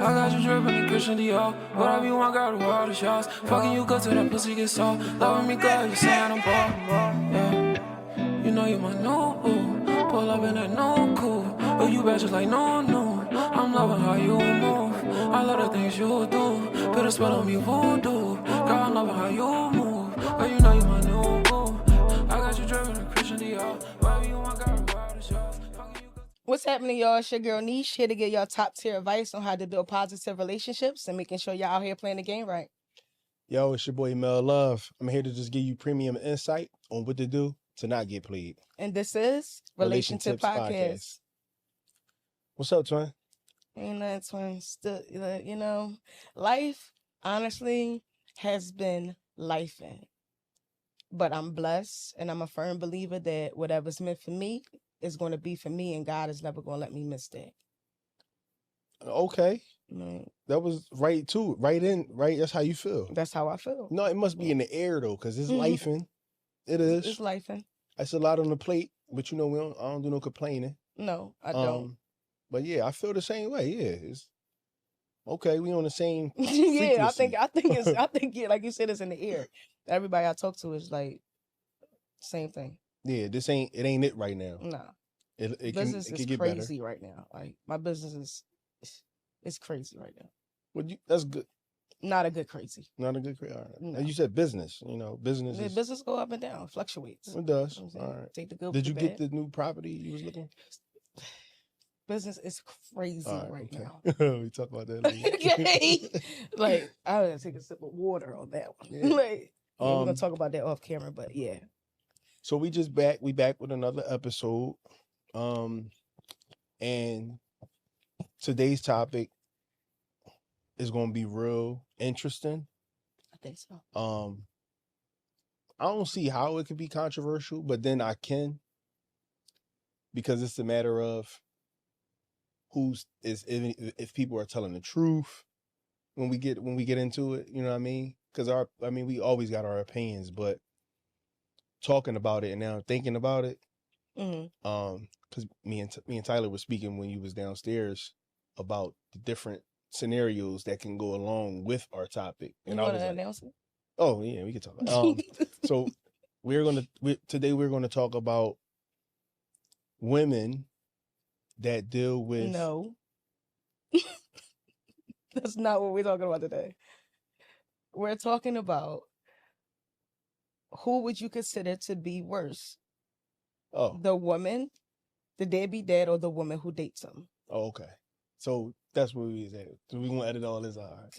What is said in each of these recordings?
I got you dripping in Christian Dior. Whatever you want, girl, the world is yours. Fucking you good till that pussy gets soft. Loving me good, you saying I'm bored. Yeah. You know you my new boo. Pull up in that new coupe. Oh, you bad just like no. I'm loving how you move. I love the things you do. Put a spell on me, voodoo. Girl, I'm loving how you move. Oh, you know you my new boo. I got you dripping in Christian Dior. Whatever you want, girl, the world is yours. What's happening, y'all? It's your girl Niche here to give y'all top tier advice on how to build positive relationships and making sure y'all out here playing the game right. Yo, it's your boy Mel Love. I'm here to just give you premium insight on what to do to not get played. And this is Relationship Podcast. What's up, twin? Ain't nothing, twin. Still, you know, life honestly has been lifing. But I'm blessed and I'm a firm believer that whatever's meant for me is going to be for me, and God is never going to let me miss that. Okay. Mm. That was right too. Right. That's how you feel. That's how I feel. No, it lust be in the air though, because it's lifing. It is. It's lifing. It's a lot on the plate, but you know, I don't do no complaining. No, I don't. But yeah, I feel the same way. Yeah. It's okay. We on the same yeah, frequency. I think yeah, like you said, it's in the air. Everybody I talk to is like same thing. Yeah, it ain't it right now. Nah. It business can is get crazy better. right now. Like my business is crazy right now. Well, that's good. Not a good crazy. Not a good crazy. All right. No. And you said business. You know, business. Business go up and down, fluctuates. It does. You know all right. Take the good. Did you get the new property you was looking? Business is crazy right now. We talk about that later. Okay. Like I gotta take a sip of water on that one. Yeah. Like we're gonna talk about that off camera, but yeah. So we back with another episode. And today's topic is gonna be real interesting. I think so. I don't see how it could be controversial, but then I can, because it's a matter of if people are telling the truth when we get into it, you know what I mean? Because we always got our opinions, but talking about it and now thinking about it, because me and Tyler were speaking when you was downstairs about the different scenarios that can go along with our topic, and you want to announce it? Oh yeah, we can talk about it. So today we're gonna talk about women that deal with. No. That's not what we're talking about today. We're talking about who would you consider to be worse? Oh. The woman, the deadbeat dad, or the woman who dates him? Oh, okay. So that's where we is at. So we gonna edit all this out.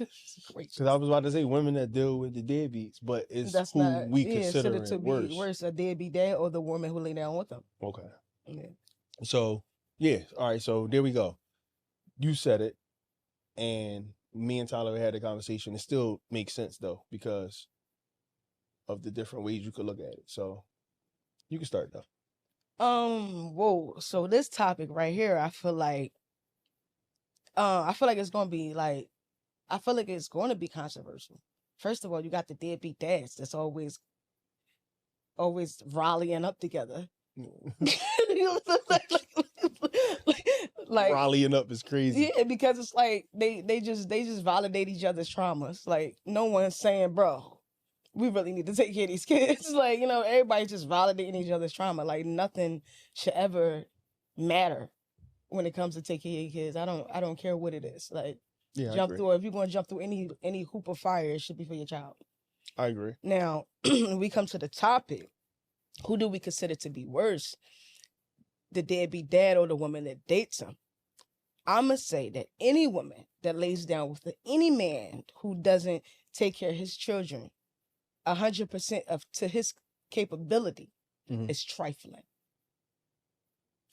Great. Because I was about to say women that deal with the deadbeats, but it's who we consider it worse. Be worse, a deadbeat dad or the woman who lay down with them. Okay. Yeah. So yeah, all right. So there we go. You said it, and me and Tyler had a conversation. It still makes sense though because of the different ways you could look at it. So you can start though. Whoa. So this topic right here, I feel like it's gonna be like, I feel like it's going to be controversial. First of all, you got the deadbeat dads that's always rallying up together. like rallying up is crazy. Yeah, because it's like they just validate each other's traumas. Like no one's saying, bro, we really need to take care of these kids. Like, you know, everybody's just validating each other's trauma. Like nothing should ever matter when it comes to taking care of your kids. I don't care what it is. Like jump through, if you're gonna jump through any hoop of fire, it should be for your child. I agree. Now when we come to the topic, who do we consider to be worse? The deadbeat dad or the woman that dates him? I'm going to say that any woman that lays down with any man who doesn't take care of his children 100% to his capability is trifling.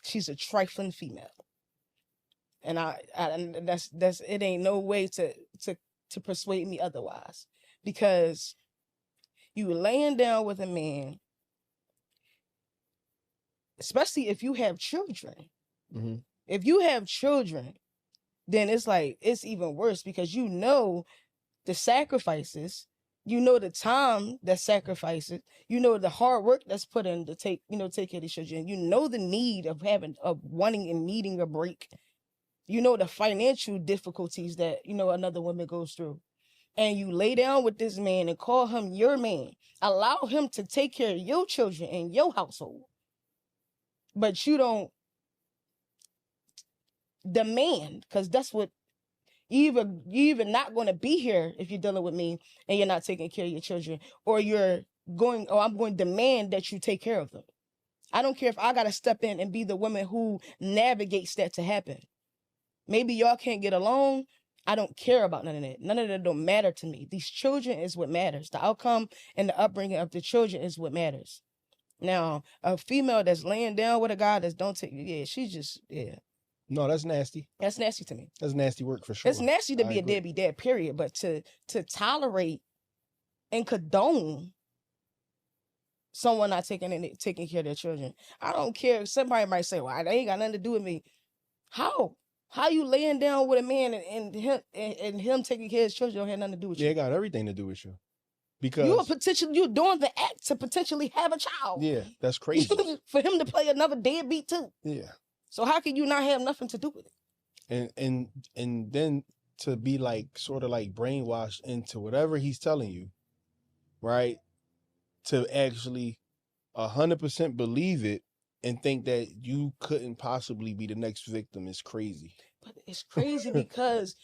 She's a trifling female. And that's it ain't no way to persuade me otherwise. Because you laying down with a man, especially if you have children. Mm-hmm. If you have children, then it's like, it's even worse because you know the sacrifices, you know the time that's sacrificed, you know the hard work that's put in to take care of these children. You know the need of wanting and needing a break you know the financial difficulties that, you know, another woman goes through, and you lay down with this man and call him your man, allow him to take care of your children and your household, but you don't demand, because that's what you either not going to be here if you're dealing with me and you're not taking care of your children, or I'm going to demand that you take care of them. I don't care if I got to step in and be the woman who navigates that to happen. Maybe y'all can't get along. I don't care about none of that. None of that don't matter to me. These children is what matters. The outcome and the upbringing of the children is what matters. Now, a female that's laying down with a guy that don't take, she's just, No, that's nasty. That's nasty to me. That's nasty work for sure. It's nasty to be agree. a deadbeat dad, period. But to tolerate and condone someone not taking care of their children, I don't care. Somebody might say, "Well, they ain't got nothing to do with me." How? How you laying down with a man and him taking care of his children don't have nothing to do with you? Yeah, it got everything to do with you. Because you're doing the act to potentially have a child. Yeah, that's crazy. For him to play another deadbeat too. Yeah. So how can you not have nothing to do with it? And then to be like sort of like brainwashed into whatever he's telling you, right? To actually 100% believe it and think that you couldn't possibly be the next victim is crazy. But it's crazy because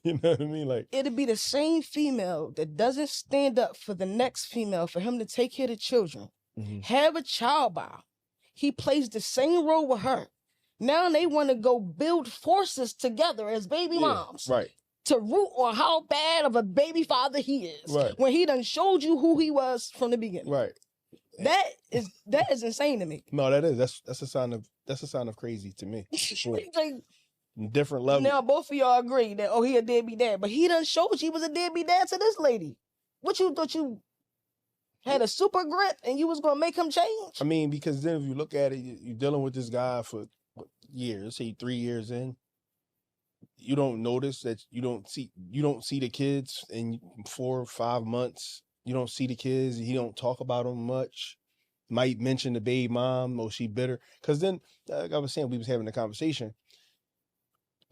you know what I mean? Like, it'd be the same female that doesn't stand up for the next female for him to take care of the children, have a child by. He plays the same role with her. Now they want to go build forces together as baby moms. Right. To root on how bad of a baby father he is. Right. When he done showed you who he was from the beginning. Right. That is insane to me. No, that is. That's a sign of crazy to me. Sure. Different level. Now both of y'all agree that he a deadbeat dad, but he done showed you was a deadbeat dad to this lady. What you thought you had a super grip and you was gonna make him change? I mean, because then if you look at it, you're dealing with this guy for years, say 3 years in. You don't notice that you don't see the kids in 4 or 5 months. You don't see the kids. He don't talk about them much. Might mention the baby mom, or she bitter. Because then, like I was saying, we was having a conversation.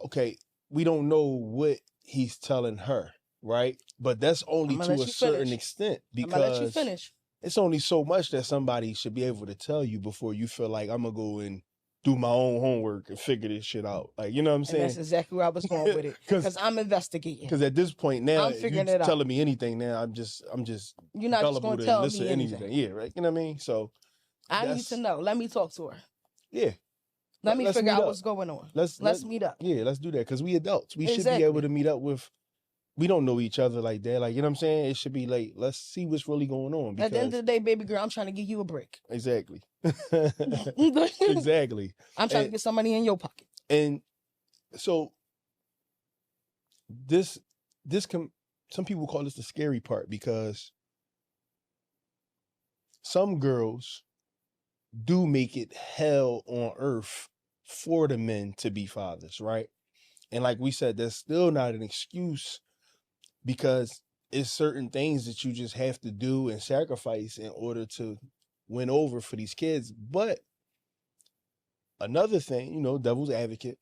Okay, we don't know what he's telling her, right? But that's only to a certain extent, because I'm gonna let you finish. It's only so much that somebody should be able to tell you before you feel like I'm gonna go and do my own homework and figure this shit out. Like, you know what I'm saying? And that's exactly where I was going with it. Because I'm investigating. Because at this point now, I'm figuring you're it out. telling me anything now, I'm just you're not just gonna tell me anything. Yeah, right. You know what I mean? So I need to know. Let me talk to her. Yeah. Let me figure out what's going on. Let's meet up. Yeah, let's do that. Because we adults. We should be able to meet up with. We don't know each other like that. Like, you know what I'm saying? It should be like, let's see what's really going on. At the end of the day, baby girl, I'm trying to give you a break. Exactly. Exactly. I'm trying to get some money in your pocket. And so some people call this the scary part, because some girls do make it hell on earth for the men to be fathers, right? And like we said, that's still not an excuse, because it's certain things that you just have to do and sacrifice in order to win over for these kids. But another thing, devil's advocate,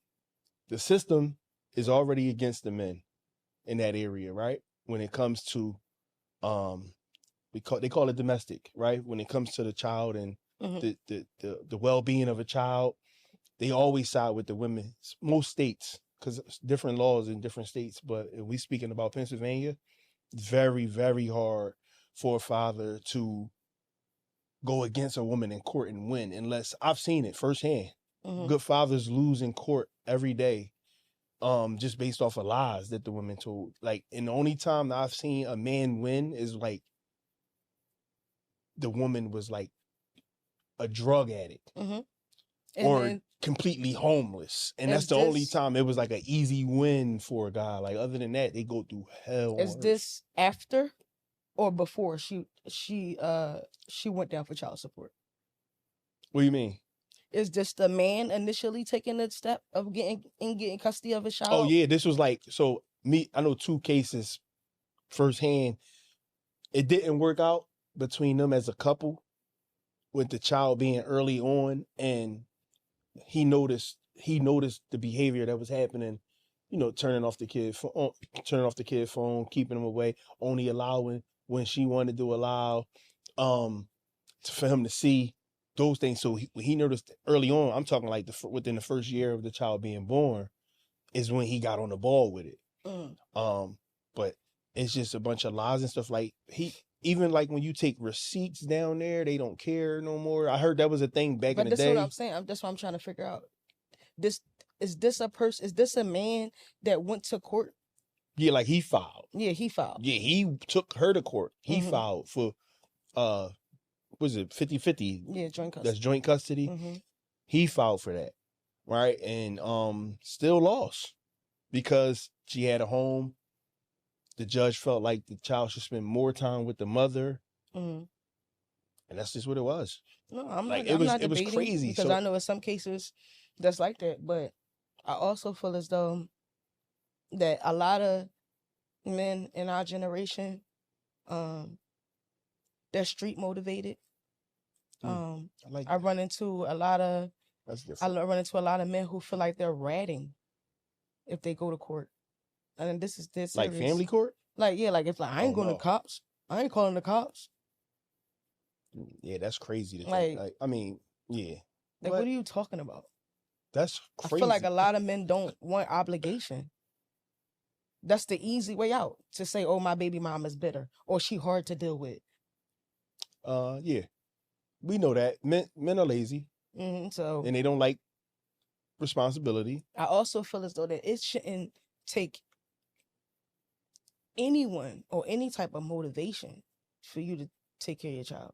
the system is already against the men in that area, right? When it comes to, they call it domestic, right? When it comes to the child and the well-being of a child, they always side with the women. Most states, because different laws in different states, but if we speaking about Pennsylvania, it's very, very hard for a father to go against a woman in court and win, unless I've seen it firsthand. Good fathers lose in court every day, just based off of lies that the women told. Like, and the only time that I've seen a man win is like the woman was like a drug addict. Or completely homeless, and that's the only time it was like an easy win for a guy. Like, other than that, they go through hell. Is this after or before she went down for child support? What do you mean? Is this the man initially taking the step of getting custody of his child? Oh yeah, this was like, so I know 2 cases firsthand. It didn't work out between them as a couple, with the child being early on, and he noticed he noticed the behavior that was happening, you know, turning off the kid phone, keeping him away, only allowing when she wanted to allow, for him to see those things. So when he noticed early on, I'm talking like within the first year of the child being born, is when he got on the ball with it. But it's just a bunch of lies and stuff. Like even like when you take receipts down there, they don't care no more. I heard that was a thing back in the day. But that's what I'm saying. That's what I'm trying to figure out. Is this a man that went to court? Yeah, like he filed. Yeah, he filed. Yeah, he took her to court. He filed for was it 50-50? Yeah, joint custody. That's joint custody. He filed for that. Right? And still lost because she had a home. The judge felt like the child should spend more time with the mother. And that's just what it was. No, I'm like, not it was debating crazy. Because I know in some cases that's like that. But I also feel as though that a lot of men in our generation, they're street motivated. I run into a lot of men who feel like they're ratting if they go to court. And this is this like family court? Like, yeah, like if like I ain't going to cops, I ain't calling the cops. Yeah, that's crazy to think. Like, I mean, yeah. Like, what are you talking about? That's crazy. I feel like a lot of men don't want obligation. That's the easy way out to say, oh, my baby mom is bitter or she hard to deal with. Yeah. We know that. Men are lazy. So and they don't like responsibility. I also feel as though that it shouldn't take anyone or any type of motivation for you to take care of your child.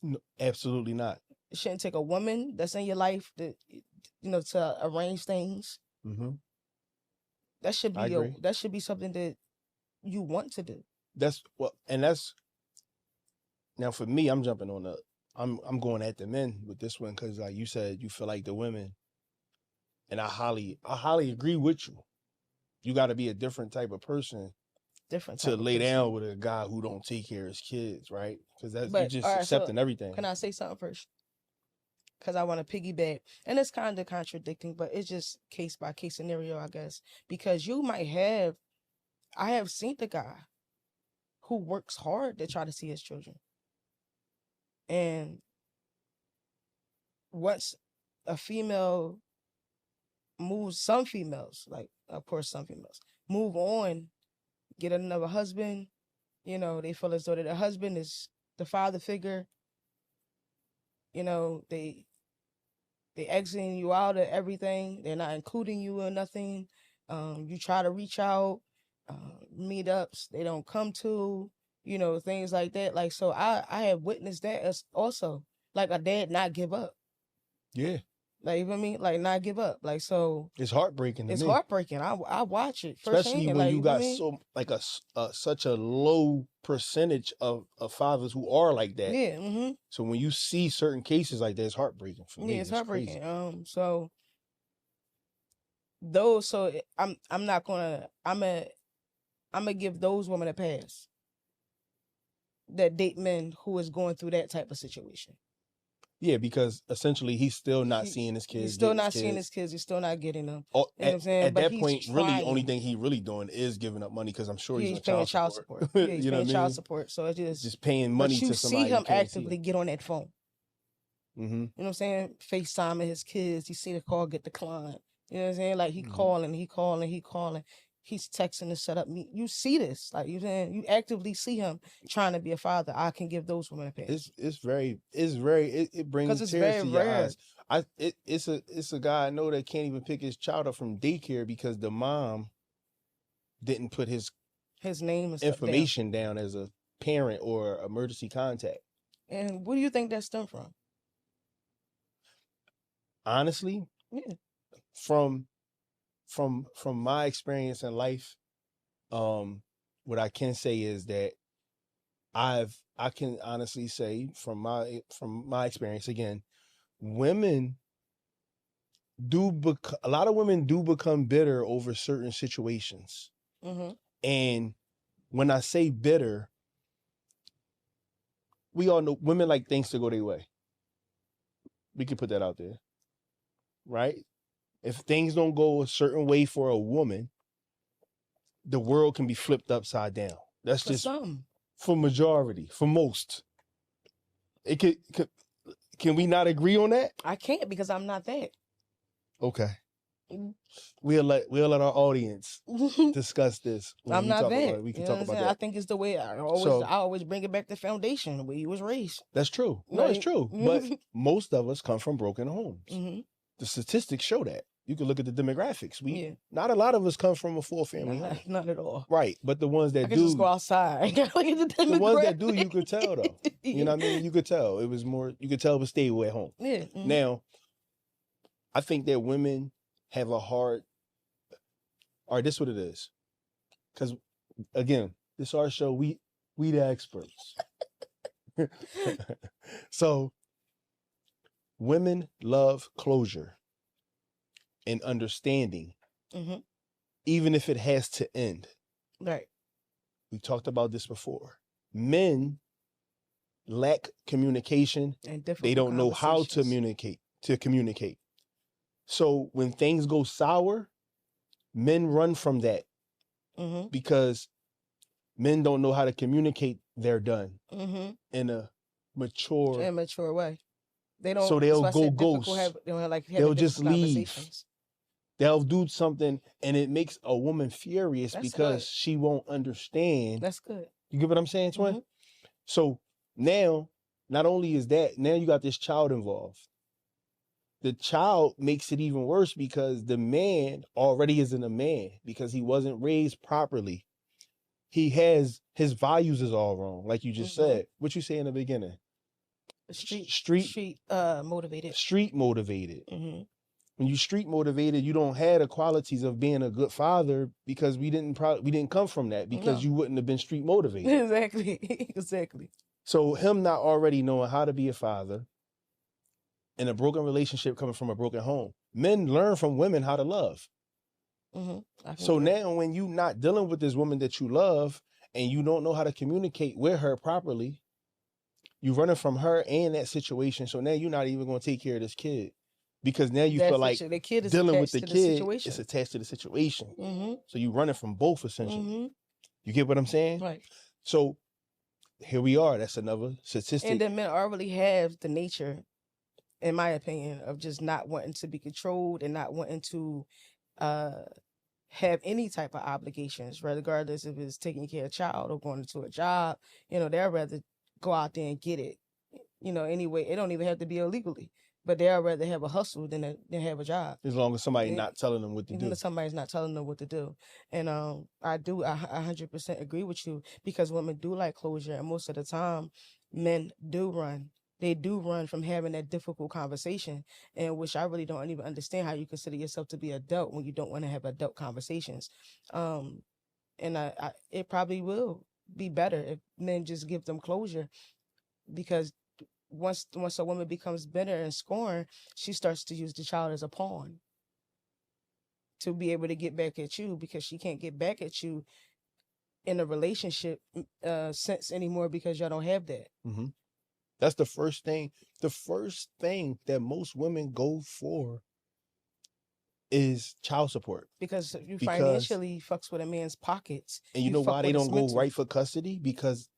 No, absolutely not. It shouldn't take a woman that's in your life to arrange things. That should be that should be something that you want to do. That's now for me. I'm jumping on I'm going at the men with this one because, like you said, you feel like the women, and I highly agree with you. You got to be a different type of person, to lay down with a guy who don't take care of his kids, right? Because you're just accepting everything. Can I say something first? Because I want to piggyback, and it's kind of contradicting, but it's just case by case scenario, I guess. Because I have seen the guy who works hard to try to see his children, and once a female moves, some females, like of course some females, move on, get another husband, they feel as though that the husband is the father figure. They exiting you out of everything. They're not including you in nothing. You try to reach out, meetups, they don't come to, things like that. Like, so I have witnessed that as also, like a dad not give up. Yeah. Like, you know what I mean? Like, not give up. Like, so it's heartbreaking to me. It's heartbreaking. I watch it especially when like, you got so like such a low percentage of fathers who are like that. Yeah. So when you see certain cases like that, it's heartbreaking for me. Yeah, it's heartbreaking. Crazy. So I'm gonna give those women a pass that date men who is going through that type of situation. Yeah, because essentially he's still not seeing his kids. He's still not seeing his kids. He's still not getting them. Oh, you know what I'm saying? At that point, really, the only thing he really doing is giving up money because I'm sure he's paying child support. Yeah, he's paying child support. So it's just paying money to somebody. You see him actively get on that phone. You know what I'm saying? FaceTiming his kids. You see the call get declined. You know what I'm saying? Like he calling. He's texting to set up me. You see this, like you saying, you actively see him trying to be a father. I can give those women a pass. It brings tears to your eyes. It's a guy I know that can't even pick his child up from daycare because the mom didn't put his name and information down as a parent or emergency contact. And what do you think that stemmed from? Honestly, yeah, from my experience in life, what I can say is that I can honestly say from my experience, again, a lot of women do become bitter over certain situations. And when I say bitter, we all know women like things to go their way. We can put that out there, right? if things don't go a certain way for a woman, the world can be flipped upside down. That's For just some. for majority, for most. It can we not agree on that? I can't because I'm not that. Okay. Mm. We'll let our audience discuss this. When I'm we not talk that. about it. We can You know talk what I'm about saying? that. I think it's the way I always bring it back to foundation, where you was raised. That's true. No, it's true. But most of us come from broken homes. Mm-hmm. The statistics show that. You can look at the demographics. Not a lot of us come from a full family home. Not at all. Right. But the ones that I can just go outside. Look at the ones that do, you could tell though. You know what I mean? You could tell. It was more, you could tell it was stable at home. Yeah. Mm-hmm. Now, I think that women have a hard, all right, this is what it is. Because again, this is our show. We the experts. So women love closure and understanding, Mm-hmm. even if it has to end. Right. We talked about this before. Men lack communication. And They don't know how to communicate. So when things go sour, men run from that Mm-hmm. because men don't know how to communicate they're done in a mature way. They don't. So they'll go ghost. They'll just leave. They'll do something, and it makes a woman furious because she won't understand. That's good. You get what I'm saying, Twin? Mm-hmm. So now, not only is that, now you got this child involved. The child makes it even worse because the man already isn't a man because he wasn't raised properly. He has, his values is all wrong, like you just said. What you say in the beginning? Street motivated. Street motivated. Mm-hmm. When you street motivated, you don't have the qualities of being a good father because we didn't come from that because you wouldn't have been street motivated. Exactly. So him not already knowing how to be a father and a broken relationship coming from a broken home. Men learn from women how to love. Mm-hmm. So now when you not dealing with this woman that you love and you don't know how to communicate with her properly, you running from her and that situation. So now you're not even going to take care of this kid because now you feel like the kid is dealing with the kid situation. is attached to the situation. Mm-hmm. So you running from both essentially. Mm-hmm. You get what I'm saying? Right. So here we are. That's another statistic. And then men already have the nature, in my opinion, of just not wanting to be controlled and not wanting to have any type of obligations, regardless if it's taking care of a child or going into a job. You know, they'd rather go out there and get it. You know, anyway, it don't even have to be illegally, but they'd rather have a hustle than have a job. As long as somebody's not telling them what to do. Even if somebody's not telling them what to do. And I 100% agree with you because women do like closure, and most of the time, men do run. They do run from having that difficult conversation, and which I really don't even understand how you consider yourself to be adult when you don't want to have adult conversations. And it probably will be better if men just give them closure, because once a woman becomes bitter and scorned, she starts to use the child as a pawn to be able to get back at you, because she can't get back at you in a relationship sense anymore because y'all don't have that. Mm-hmm. That's the first thing. The first thing that most women go for is child support. Because you financially fucks with a man's pockets. And you know why they don't go right for custody? Because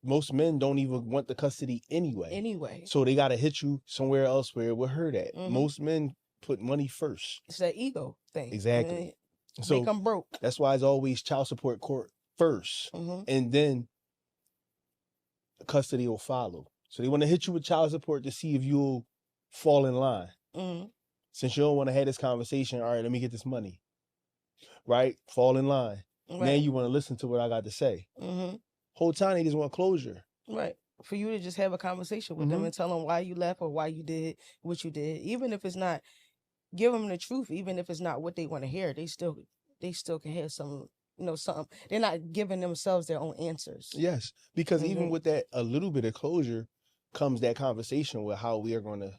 most men don't even want the custody anyway. So they got to hit you somewhere else where it would hurt at. Mm-hmm. Most men put money first. It's that ego thing. Exactly. I mean, so make them broke. That's why it's always child support court first. Mm-hmm. And then custody will follow. So they want to hit you with child support to see if you'll fall in line. Mm-hmm. Since you don't want to have this conversation, all right, let me get this money. Right? Fall in line. Right. Now you want to listen to what I got to say. Mm-hmm. Whole time they just want closure. Right. For you to just have a conversation with them and tell them why you left or why you did what you did. Even if it's not, give them the truth. Even if it's not what they want to hear, they still can have some, something. They're not giving themselves their own answers. Yes. Because even with that, a little bit of closure comes that conversation with how we are going to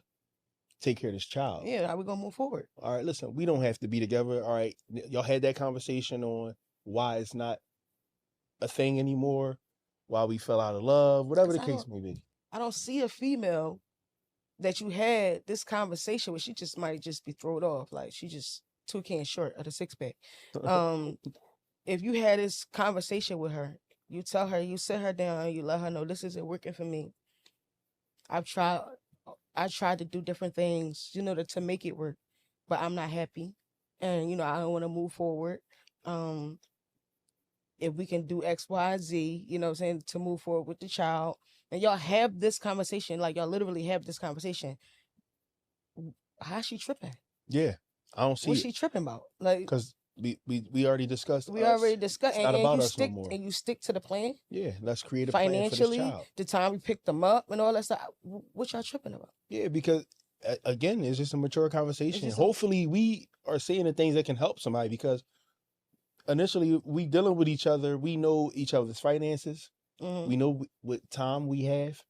take care of this child. Yeah, how we going to move forward. All right, listen, we don't have to be together. All right, y'all had that conversation on why it's not a thing anymore, why we fell out of love, whatever the case may be. I don't see a female that you had this conversation where she just might just be thrown off, like she just 2 cans short of the 6-pack. If you had this conversation with her, you tell her, you sit her down, you let her know this isn't working for me. I tried to do different things, to make it work, but I'm not happy, and I don't want to move forward. If we can do X, Y, Z, what I'm saying, to move forward with the child, and y'all have this conversation, like y'all literally have this conversation. How's she tripping? Yeah, I don't see what's she tripping about, like, because we already discussed. We already discussed, and you us stick no more. And you stick to the plan. Yeah, let's create a plan for this Financially, child. the time we picked them up and all that stuff. What y'all tripping about? Yeah, because again, it's just a mature conversation. Hopefully, we are saying the things that can help somebody, because initially we dealing with each other. We know each other's finances. Mm-hmm. We know what time we have,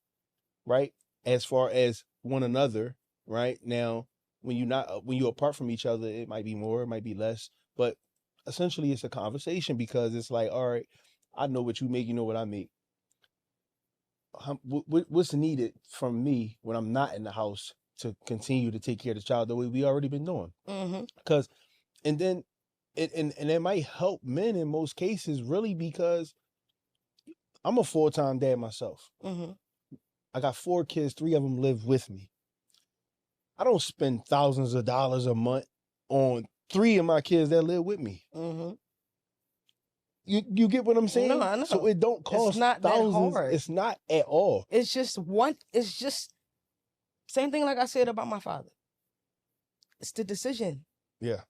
right? As far as one another, right? Now, when you're apart from each other, it might be more, it might be less, but essentially it's a conversation, because it's like, all right, I know what you make, you know what I make. What's needed from me when I'm not in the house to continue to take care of the child the way we already been doing? Because, and then, and it might help men in most cases, really, because I'm a full-time dad myself. I got 4 kids, 3 of them live with me. I don't spend thousands of dollars a month on 3 of my kids that live with me. You get what I'm saying? No, I know. So it don't cost it's not thousands. That hard. It's not at all. It's just same thing like I said about my father. It's the decision. Yeah.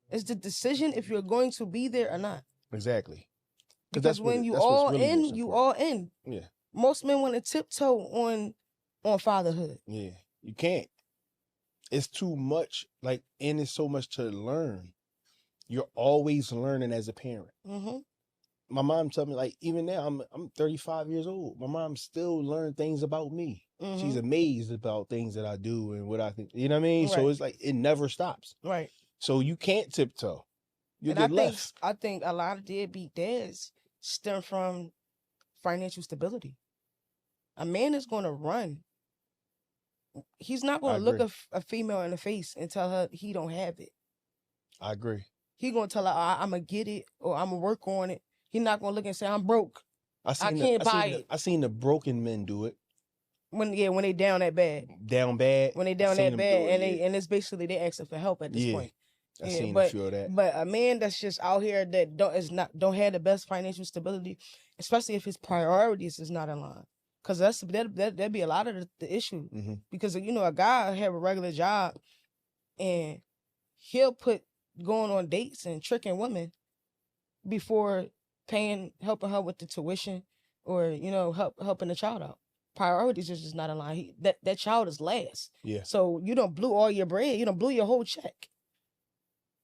It's the decision if you're going to be there or not. Exactly. Because when you all in, you all in. Yeah. Most men want to tiptoe on fatherhood. Yeah. You can't. It's too much, like, and it's so much to learn. You're always learning as a parent. My mom told me, like, even now, I'm 35 years old. My mom still learned things about me. She's amazed about things that I do and what I think. You know what I mean? Right. So it's like, it never stops. Right. So you can't tiptoe. You get left. I think a lot of deadbeat dads stem from financial stability. A man is going to run. He's not going to look a female in the face and tell her he don't have it. I agree. He going to tell her, I'm going to get it, or I'm going to work on it. He's not going to look and say, I'm broke. I can't buy it. I seen the broken men do it. When they down that bad. Down bad. When they down that bad, and it's basically they asking for help at this point. I seen a few of that. But a man that's just out here that don't have the best financial stability, especially if his priorities is not in line. Because that'd be a lot of the issue. Because, a guy have a regular job and he'll put going on dates and tricking women before helping her with the tuition or, helping the child out. Priorities is just not in line. That child is last. Yeah. So you don't blew all your bread. You don't blew your whole check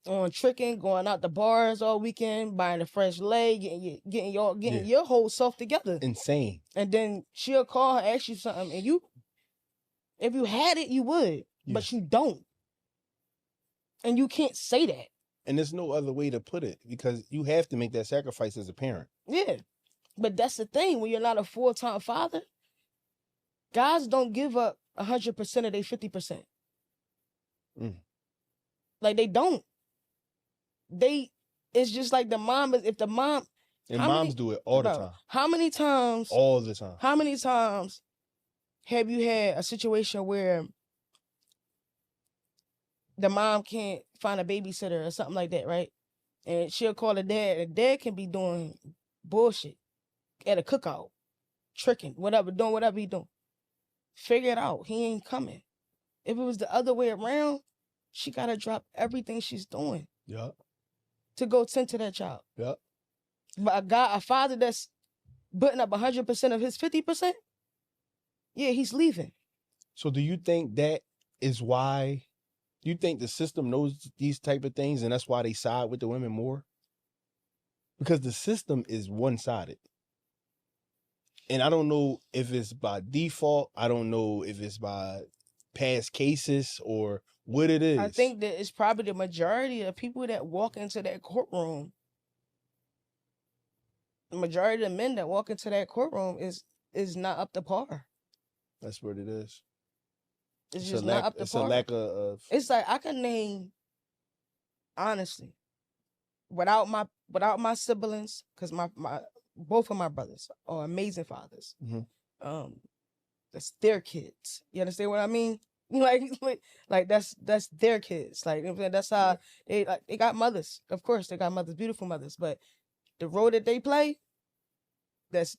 on tricking, going out the bars all weekend, buying a fresh leg, getting your whole self together. Insane. And then she'll call her, ask you something, and if you had it, you would, but you don't. And you can't say that. And there's no other way to put it, because you have to make that sacrifice as a parent. Yeah. But that's the thing. When you're not a full-time father, guys don't give up 100% of their 50%. Like, they don't. It's just like the mom is, if the mom. And moms do it all the time. How many times? All the time. How many times have you had a situation where the mom can't find a babysitter or something like that, right? And she'll call the dad. The dad can be doing bullshit at a cookout, tricking, doing whatever he doing. Figure it out. He ain't coming. If it was the other way around, she gotta drop everything she's doing. Yeah. To go tend to that child. Yeah. But a father that's putting up 100% of his 50%, yeah, he's leaving. So do you think that is why? Do you think the system knows these type of things and that's why they side with the women more? Because the system is one-sided. And I don't know if it's by default. I don't know if it's by past cases or what it is. I think that it's probably the majority of people that walk into that courtroom. The majority of the men that walk into that courtroom is not up to par. That's what it is. It's just not up to par. It's a lack of. It's like I can name, honestly, without my siblings, because my both of my brothers are amazing fathers. Mm-hmm. That's their kids. You understand what I mean? Like that's their kids. Like that's how they got mothers. Of course, they got mothers, beautiful mothers. But the role that they play, that's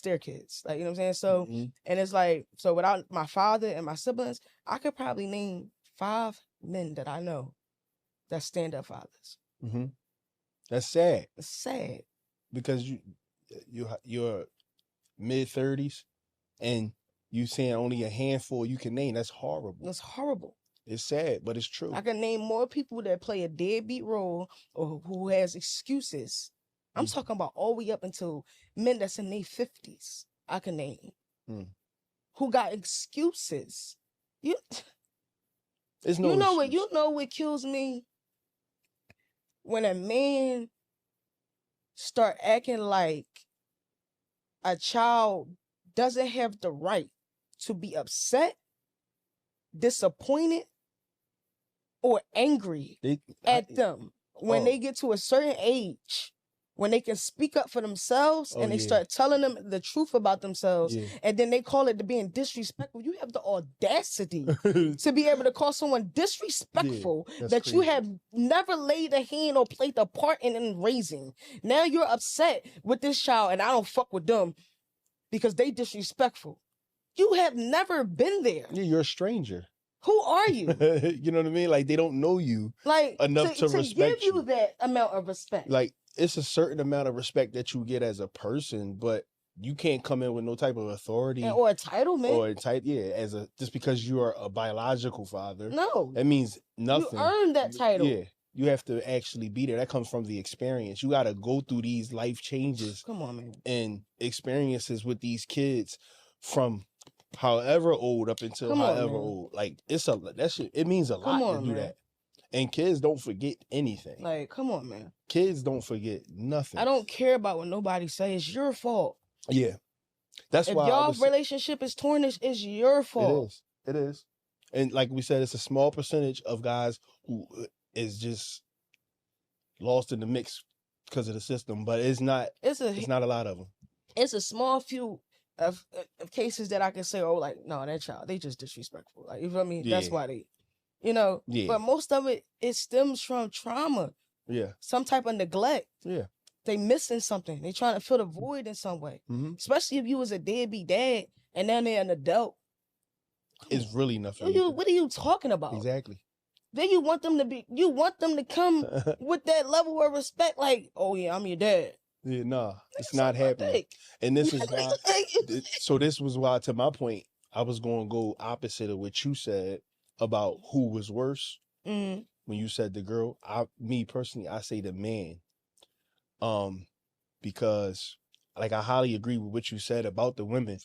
their kids. Like, you know what I'm saying? So, and it's like, so without my father and my siblings, I could probably name 5 men that I know that stand up fathers. Mm-hmm. That's sad. It's sad because you're mid-30s and you saying only a handful you can name. That's horrible. It's horrible. It's sad, but it's true. I can name more people that play a deadbeat role or who has excuses. I'm talking about all the way up until men that's in their 50s. I can name who got excuses. You know what kills me? When a man start acting like a child doesn't have the right to be upset, disappointed, or angry at them when they get to a certain age, when they can speak up for themselves and they start telling them the truth about themselves, and then they call it to being disrespectful. You have the audacity to be able to call someone disrespectful that crazy. You have never laid a hand or played a part in raising. Now you're upset with this child and I don't fuck with them because they disrespectful. You have never been there. Yeah, you're a stranger. Who are you? You know what I mean? Like, they don't know you enough to respect give you that amount of respect. Like, it's a certain amount of respect that you get as a person, but you can't come in with no type of authority or entitlement or just because you are a biological father. No, that means nothing. You earned that title. Yeah, you have to actually be there. That comes from the experience. You got to go through these life changes. Come on, man. And experiences with these kids from however old up until however old. Like, it means a lot to do that. And kids don't forget anything. Like, come on, man. Kids don't forget nothing. I don't care about what nobody says. It's your fault. Yeah. That's why y'all relationship is torn, it's your fault. It is. And like we said, it's a small percentage of guys who is just lost in the mix because of the system, but it's not a lot of them. It's a small few of cases that I can say, oh, like, no, that child, they just disrespectful. Like, you know what I mean? Yeah. That's why they, but most of it stems from trauma. Yeah. Some type of neglect. Yeah. They missing something. They trying to fill the void in some way. Mm-hmm. Especially if you was a deadbeat dad and now they're an adult. It's really nothing. What are you talking about? Exactly. Then you want them to come with that level of respect, like, oh yeah, I'm your dad. Yeah, nah, it's not happening. And this is why. So this was why, to my point, I was going to go opposite of what you said about who was worse. Mm-hmm. When you said the girl, me personally, I say the man. Because like I highly agree with what you said about the women.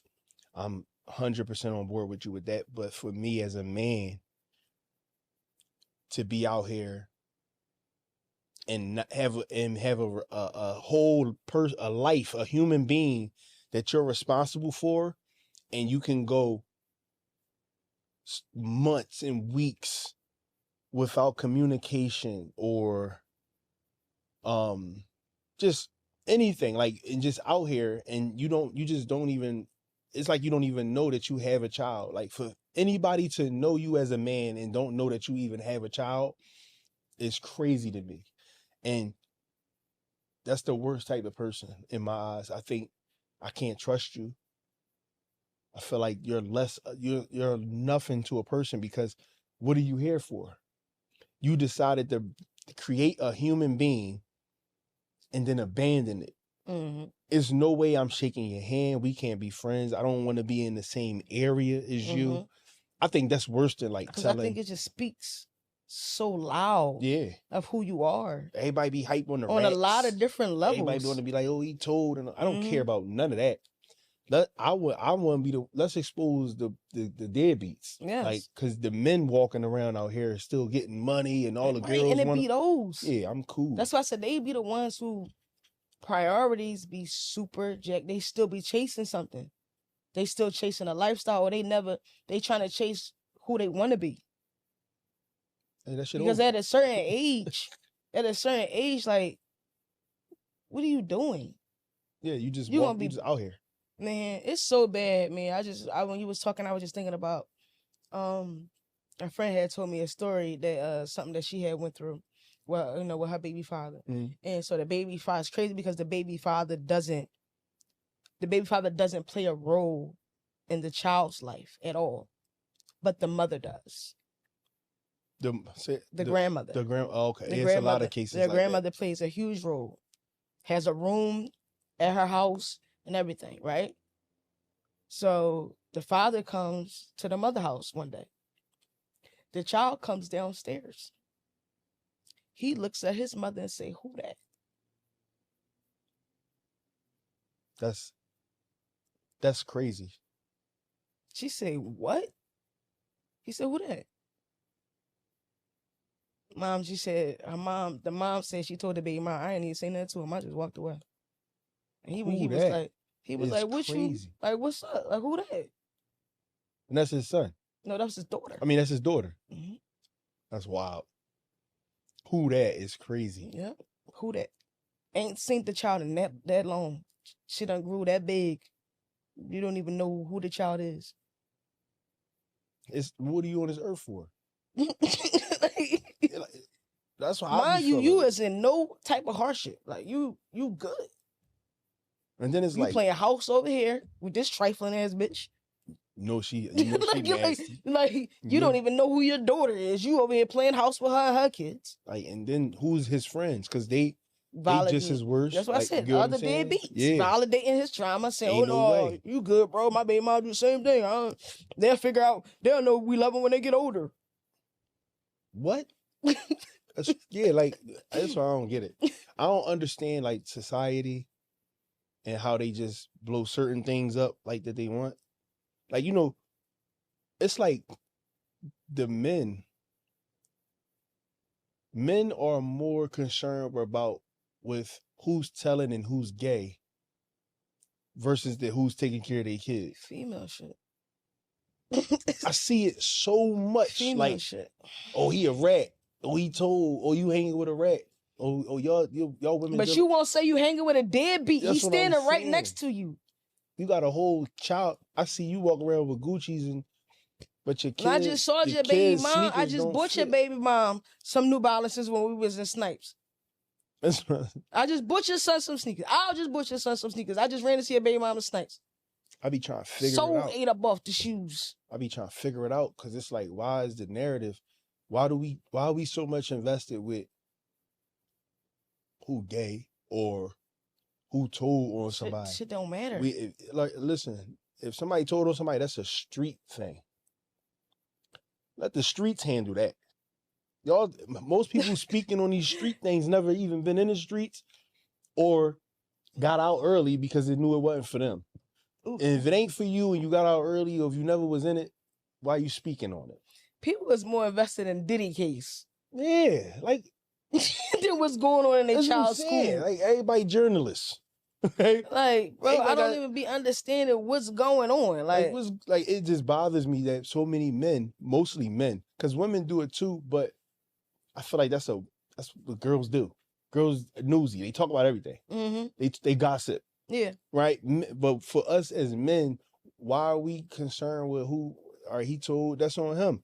I'm 100% on board with you with that. But for me as a man, to be out here and not have a whole a life, a human being that you're responsible for, and you can go months and weeks without communication or just anything, like, and just out here, and you just don't even, it's like you don't even know that you have a child. Like, for anybody to know you as a man and don't know that you even have a child is crazy to me. And that's the worst type of person in my eyes. I think I can't trust you. I feel like you're nothing to a person, because what are you here for? You decided to create a human being and then abandon it. Mm-hmm. There's no way I'm shaking your hand. We can't be friends. I don't want to be in the same area as you. I think that's worse than like telling. I think it just speaks so loud. Yeah. Of who you are. Everybody be hype on the on rats. A lot of different levels. Everybody want to be like, oh, he told, and I don't care about none of that. I want to be let's expose the deadbeats. Yeah. Like, because the men walking around out here are still getting money, and all the girls and it be those. Yeah, I'm cool. That's why I said they be the ones who priorities be super jacked. They still be chasing something. they still chasing a lifestyle, or they trying to chase who they want to be. Hey, that shit Because over. at a certain age, like, what are you doing? Yeah, you just You walk, gonna be you just out here. Man, it's so bad, man. When you was talking, I was just thinking about a friend had told me a story that something that she had went through, well, with her baby father. And so the baby father is crazy because the baby father doesn't play a role in the child's life at all, but the mother does. The grandmother. Okay. The It's grandmother, a lot of cases their like grandmother that. plays a huge role, has a room at her house and everything, right? So the father comes to the mother house one day. The child comes downstairs. He looks at his mother and say, "Who that?" That's crazy. She said, "What?" He said, "Who that?" She said, the mom said she told the baby mom, "I ain't even say nothing to him. I just walked away." And he was like, "What you, crazy. like, what's up? Like, who that?" And that's his son. No, that was his daughter. I mean, that's his daughter. Mm-hmm. That's wild. Who that is crazy. Yeah. Who that? Ain't seen the child in that long. She done grew that big. You don't even know who the child is. What are you on this earth for? That's why mind you is in no type of hardship. Like you good. And then it's you playing house over here with this trifling ass bitch. She nasty. Like you don't even know who your daughter is. You over here playing house with her and her kids. Like, and then who's his friends? Because they just as worse. That's what I said. Other deadbeats. Yeah. Validating his trauma, saying, "Oh no, you good, bro. My baby mom do the same thing. They'll figure out. They'll know we love them when they get older." What? Like that's why I don't get it. I don't understand like society and how they just blow certain things up like that they want. Like, it's like the men are more concerned about with who's telling and who's gay versus who's taking care of their kids. Female shit. I see it so much. Female shit. Oh, he a rat. Oh, he told. Oh, you hanging with a rat. Oh, y'all women. But you won't say you hanging with a deadbeat. He's standing right next to you. You got a whole child. I see you walk around with Gucci's but your kids. I just saw your baby mom. I just bought your baby mom some New Balances when we was in Snipes. I just bought your son some sneakers. I'll just bought your son some sneakers. I just ran to see your baby mom in Snipes. I be trying to figure it out. So ate up off the shoes. I be trying to figure it out because it's like, why is the narrative? Why are we so much invested with who gay or who told on somebody? Shit don't matter. Listen, if somebody told on somebody, that's a street thing. Let the streets handle that. Y'all, most people speaking on these street things never even been in the streets or got out early because they knew it wasn't for them. Ooh. And if it ain't for you and you got out early or if you never was in it, why are you speaking on it? People was more invested in Diddy case. Yeah, like than what's going on in their child's school. Like everybody journalists. Like, bro, I don't even be understanding what's going on. Like it just bothers me that so many men, mostly men, because women do it too, but I feel like that's what girls do. Girls are newsy. They talk about everything. Mm-hmm. They gossip. Yeah. Right? But for us as men, why are we concerned with who he told? That's on him.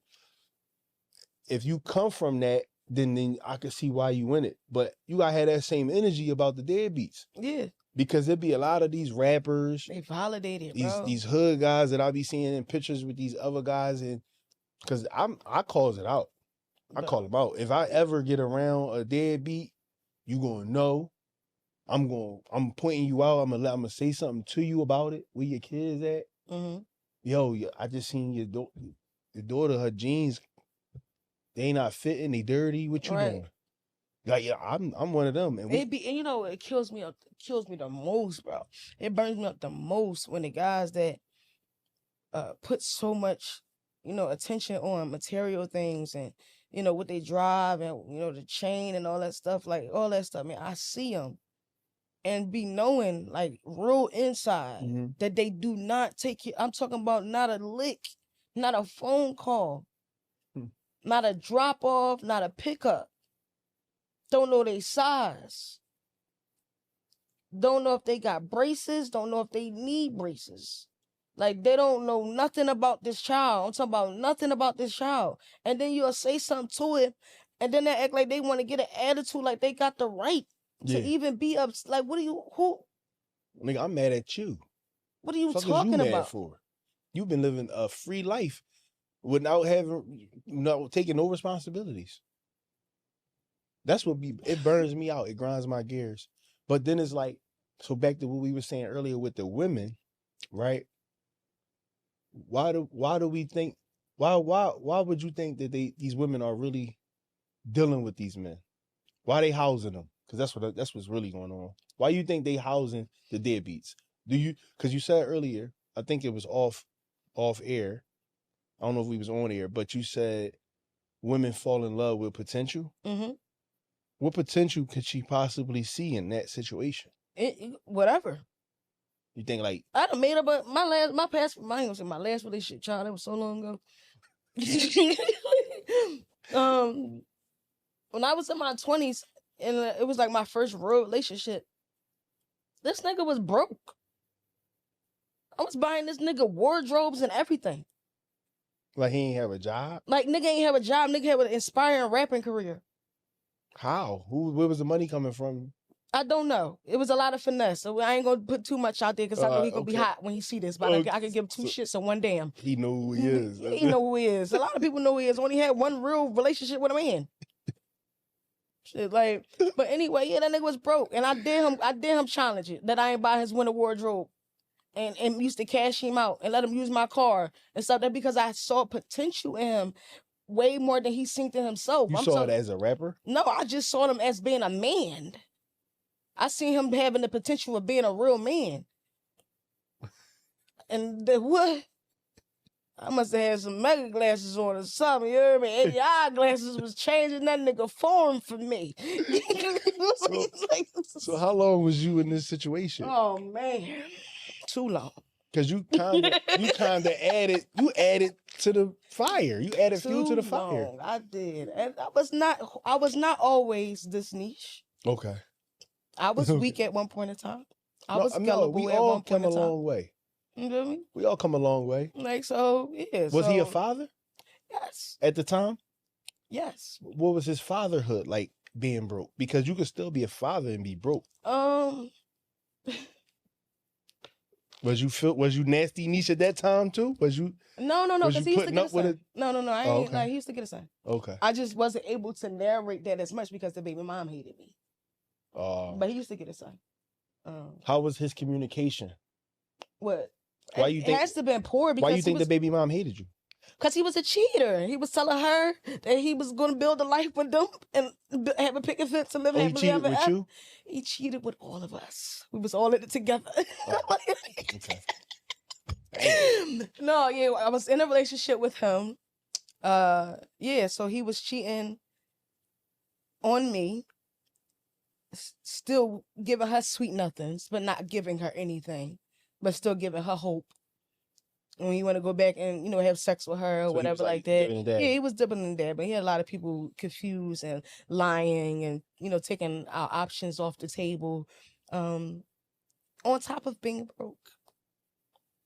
If you come from that, then I can see why you in it. But you gotta have that same energy about the deadbeats. Yeah. Because there'd be a lot of these rappers. They validated, these hood guys that I be seeing in pictures with these other guys, and because I calls it out. I call them out. If I ever get around a deadbeat, you gonna know. I'm pointing you out. I'm gonna say something to you about it. Where your kids at? Mm-hmm. Yo, I just seen your daughter. Her jeans, they not fitting. They dirty. What you doing? Like, yeah, I'm one of them. And it kills me the most, bro. It burns me up the most when the guys that put so much, attention on material things and, what they drive and, the chain and all that stuff, like all that stuff. Man, I see them. and be knowing, like, real inside that they do not take you. I'm talking about not a lick, not a phone call, not a drop off, not a pickup. Don't know their size. Don't know if they got braces. Don't know if they need braces. Like, they don't know nothing about this child. I'm talking about nothing about this child. And then you'll say something to it, and then they act like they want to get an attitude, like they got the right to even be up. Like, what are you, who? Nigga, I'm mad at you. What are you What talking you mad about? for? You've been living a free life without taking no responsibilities. That's what it burns me out. It grinds my gears. But then it's like, so back to what we were saying earlier with the women, right? Why do we think, why would you think that these women are really dealing with these men? Why they housing them? Because that's what's really going on. Why you think they housing the deadbeats? Because you said earlier, I think it was off air. I don't know if we was on air, but you said women fall in love with potential. Mm-hmm. What potential could she possibly see in that situation? Whatever. You think like I done made up my last relationship, child. That was so long ago. When I was in my 20s, and it was like my first real relationship, this nigga was broke. I was buying this nigga wardrobes and everything. like he ain't have a job? Like, nigga ain't have a job. Nigga have an inspiring rapping career. How? Where was the money coming from? I don't know. It was a lot of finesse. So I ain't gonna put too much out there because I know he gonna be hot when he see this. But I can give him two shits on one damn. He know who he is. He know who he is. A lot of people know who he is. Only had one real relationship with a man. Shit, like, but anyway, yeah, that nigga was broke, and I did him challenge it that I ain't buy his winter wardrobe, and used to cash him out and let him use my car and stuff. That because I saw potential in him way more than he seen in himself. You saw it as a rapper? No, I just saw him as being a man. I seen him having the potential of being a real man. And what? I must have had some mega glasses on or something, you heard me? 80 eyeglasses was changing that nigga form for me. So how long was you in this situation? Oh, man. Too long. Because you kinda added to the fire. You added fuel to the fire. Long. I did. And I was not always this niche. Okay. I was weak at one point in time. I was gullible we at all one point come in time. a long way. You know what I mean? We all come a long way. Like, so, yeah. Was he a father? Yes. At the time? Yes. What was his fatherhood like being broke? Because you could still be a father and be broke. Was you nasty niche at that time too? Was you? No, because he used to get a son. No, I ain't okay. like he used to get a son. Okay. I just wasn't able to narrate that as much because the baby mom hated me. But he used to get a son. How was his communication? What? Why you think it has to been poor? Because why you think the baby mom hated you? Because he was a cheater. He was telling her that he was going to build a life with them and have a picket fence to live happily ever after. He cheated with you? He cheated with all of us. We was all in it together. Okay. No, yeah, I was in a relationship with him. Yeah, so he was cheating on me, still giving her sweet nothings, but not giving her anything, but still giving her hope. When you want to go back and, have sex with her or so whatever like that. Yeah, he was dipping in that, but he had a lot of people confused and lying and, taking our options off the table. On top of being broke.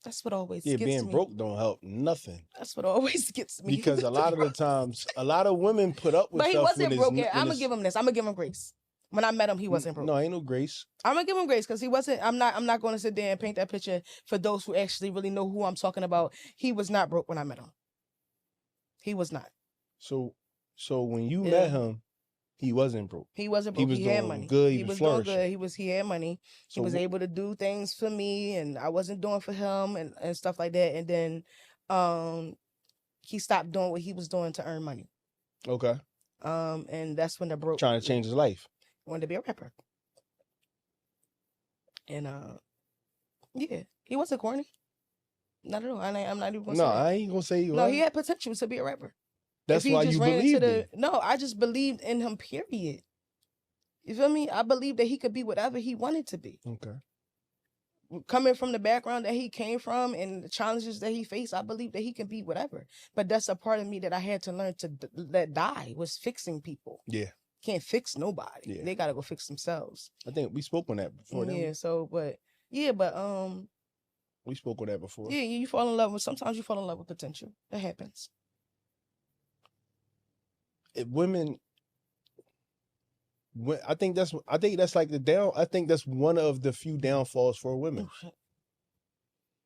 That's what always gets me. Yeah, being broke don't help nothing. That's what always gets me. Because a lot of the times, a lot of women put up with stuff. But he wasn't broke. I'm going to give him this. I'm going to give him grace. When I met him, he wasn't broke. No, ain't no grace. I'm gonna give him grace because he wasn't. I'm not going to sit there and paint that picture for those who actually really know who I'm talking about. He was not broke when I met him. He was not. So when you met him, he wasn't broke. He wasn't broke. He was had doing money. good. He was doing good. He had money. So he was able to do things for me, and I wasn't doing for him, and stuff like that. And then, he stopped doing what he was doing to earn money. Okay. And that's when the broke. Trying to change his life. Wanted to be a rapper. And yeah, he wasn't corny. Not at all. I'm not even gonna say that. I ain't gonna say you. No, he had potential to be a rapper. That's why you believed him. No, I just believed in him, period. You feel me? I believe that he could be whatever he wanted to be. Okay. Coming from the background that he came from and the challenges that he faced, I believe that he can be whatever. But that's a part of me that I had to learn to let die, was fixing people. Yeah. Can't fix nobody. Yeah. They gotta go fix themselves. I think we spoke on that before. Yeah. We spoke on that before. Yeah, you fall in love with. Sometimes you fall in love with potential. That happens. I think that's like I think that's one of the few downfalls for women.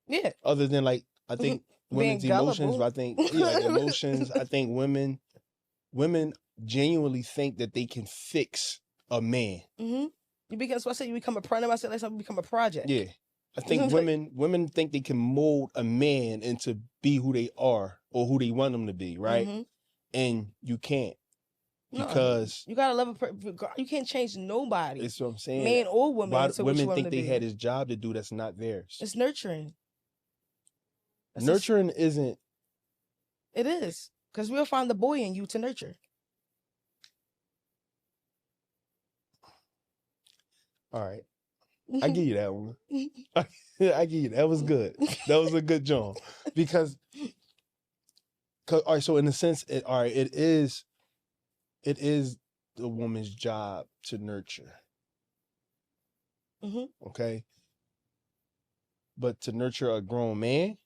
Yeah. Other than like, I think women's emotions. I think emotions. I think women genuinely think that they can fix a man. Because I said you become a product. I said let's become a project. Yeah. I think women think they can mold a man into be who they are or who they want them to be, right? And you can't. Because you gotta love you can't change nobody. That's what I'm saying. Man or woman. Why women think they had this job to do that's not theirs? It's nurturing. Nurturing isn't. It is. Because we'll find the boy in you to nurture. All right. I give you that one. I give you that was good. That was a good job. Because all right, so in a sense, it is the woman's job to nurture. Okay. But to nurture a grown man?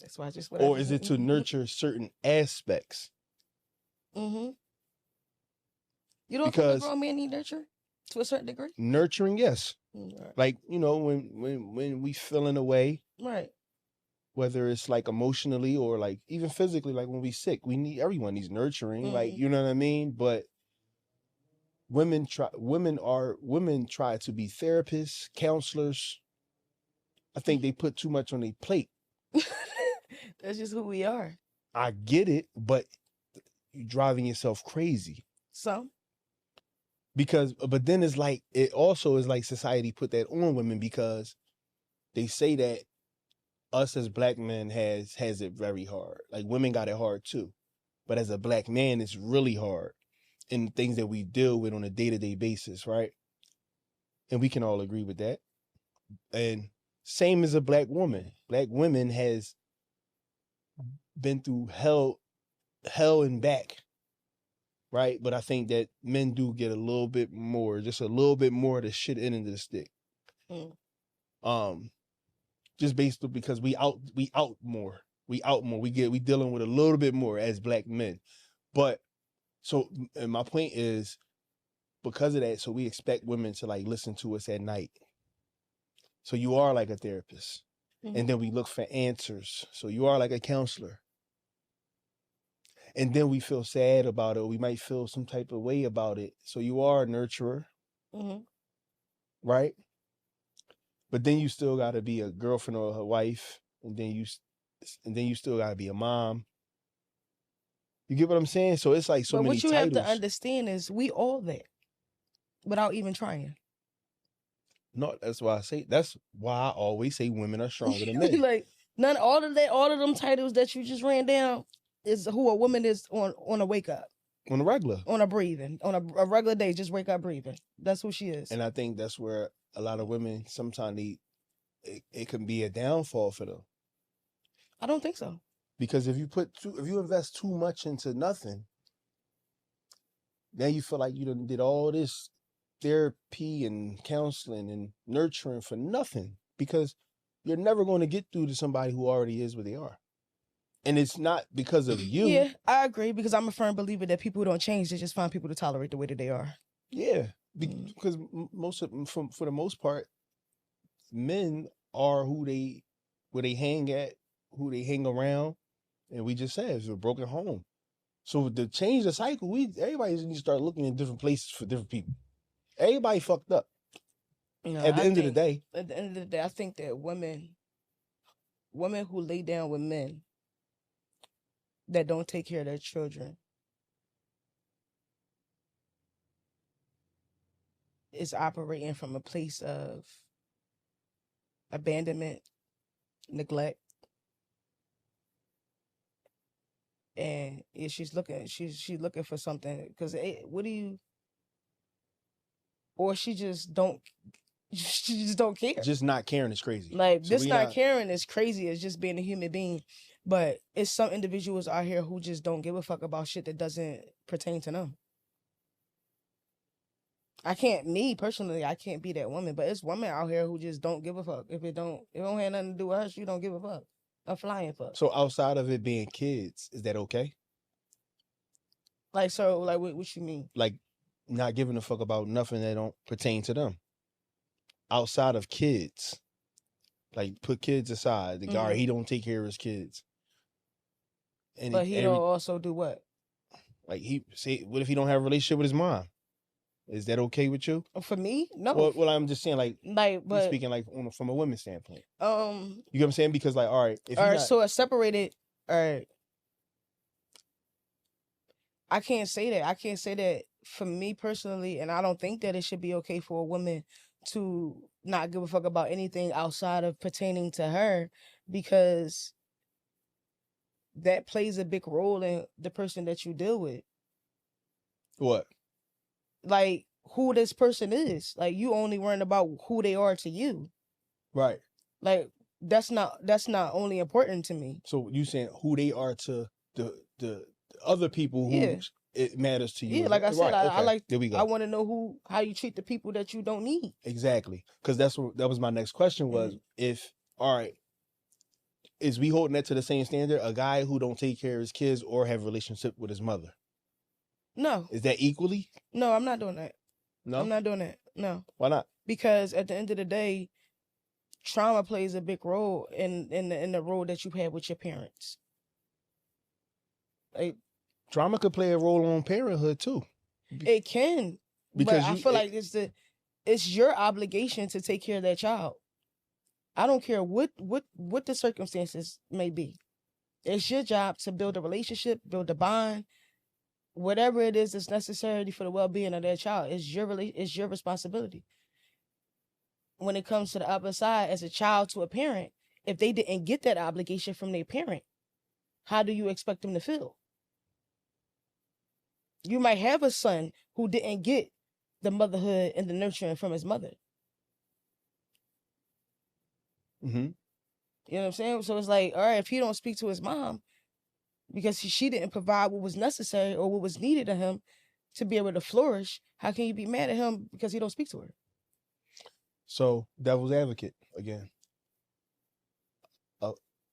That's why or is it to nurture certain aspects? You don't think a grown man need nurture to a certain degree? Nurturing, yes. Right. Like, when we feeling away. Right. Whether it's like emotionally or like even physically, like when we sick, everyone needs nurturing. Like, you know what I mean? But women try to be therapists, counselors. I think they put too much on their plate. That's just who we are. I get it, but you're driving yourself crazy. So? But then it's like, it also is like society put that on women because they say that us as black men has it very hard. Like women got it hard too. But as a black man, it's really hard in things that we deal with on a day-to-day basis, right? And we can all agree with that. And same as a black woman. Black women has been through hell and back, right? But I think that men do get a little bit more, just a little bit more of the shit end of the stick. Just based on because we out more. We dealing with a little bit more as black men. But so, and my point is, because of that, so we expect women to like listen to us at night. So you are like a therapist. And then we look for answers. So you are like a counselor. And then we feel sad about it. We might feel some type of way about it. So you are a nurturer. Right? But then you still got to be a girlfriend or a wife. And then you still got to be a mom. You get what I'm saying? So it's like so many titles. But what you have to understand is we all that without even trying. No, that's why I always say women are stronger than men. Like all of them titles that you just ran down is who a woman is on a wake up. On a regular. On a breathing. On a regular day, just wake up breathing. That's who she is. And I think that's where a lot of women sometimes it can be a downfall for them. I don't think so. Because if you invest too much into nothing, then you feel like you done did all this therapy and counseling and nurturing for nothing, because you're never going to get through to somebody who already is where they are. And it's not because of you. Yeah, I agree, because I'm a firm believer that people who don't change, they just find people to tolerate the way that they are. Yeah, because for the most part, men are where they hang at, who they hang around, and we just said it's a broken home. So to change the cycle, everybody needs to start looking in different places for different people. Everybody fucked up. At the end of the day, I think that women who lay down with men that don't take care of their children is operating from a place of abandonment, neglect, and she's looking for something. Because or she just don't care. Just not caring is crazy. Like, this not caring is crazy as just being a human being. But it's some individuals out here who just don't give a fuck about shit that doesn't pertain to them. Me personally, I can't be that woman, but it's women out here who just don't give a fuck. If it don't have nothing to do with her, she don't give a fuck. A flying fuck. So outside of it being kids, is that okay? Like, what you mean? Like, not giving a fuck about nothing that don't pertain to them. Outside of kids, like, put kids aside. The guy, he don't take care of his kids. But he don't also do what? Like, what if he don't have a relationship with his mom? Is that okay with you? For me, no. Well, I'm just saying, but speaking like from a women's standpoint. You know what I'm saying? Because, like, all right, so it's separated. All right, I can't say that. I can't say that for me personally, and I don't think that it should be okay for a woman to not give a fuck about anything outside of pertaining to her, because that plays a big role in the person that you deal with. What? Like, who this person is. Like, you only worrying about who they are to you. Right. Like, that's not only important to me. So you saying who they are to the other people who it matters to you. Yeah, like I said, right. I like. There we go. I want to know how you treat the people that you don't need. Exactly, because that was my next question was if is we holding that to the same standard? A guy who don't take care of his kids or have a relationship with his mother. No. Is that equally? No, I'm not doing that. No? I'm not doing that. No. Why not? Because at the end of the day, trauma plays a big role in the role that you had with your parents. Like, trauma could play a role on parenthood too. It can. Because I feel like it's your obligation to take care of that child. I don't care what the circumstances may be. It's your job to build a relationship, build a bond. Whatever it is that's necessary for the well-being of that child is your responsibility. When it comes to the other side, as a child to a parent, if they didn't get that obligation from their parent, how do you expect them to feel? You might have a son who didn't get the motherhood and the nurturing from his mother. Mm-hmm. You know what I'm saying? So it's like, all right, if he don't speak to his mom, because she didn't provide what was necessary or what was needed of him to be able to flourish, how can you be mad at him because he don't speak to her? So, devil's advocate again.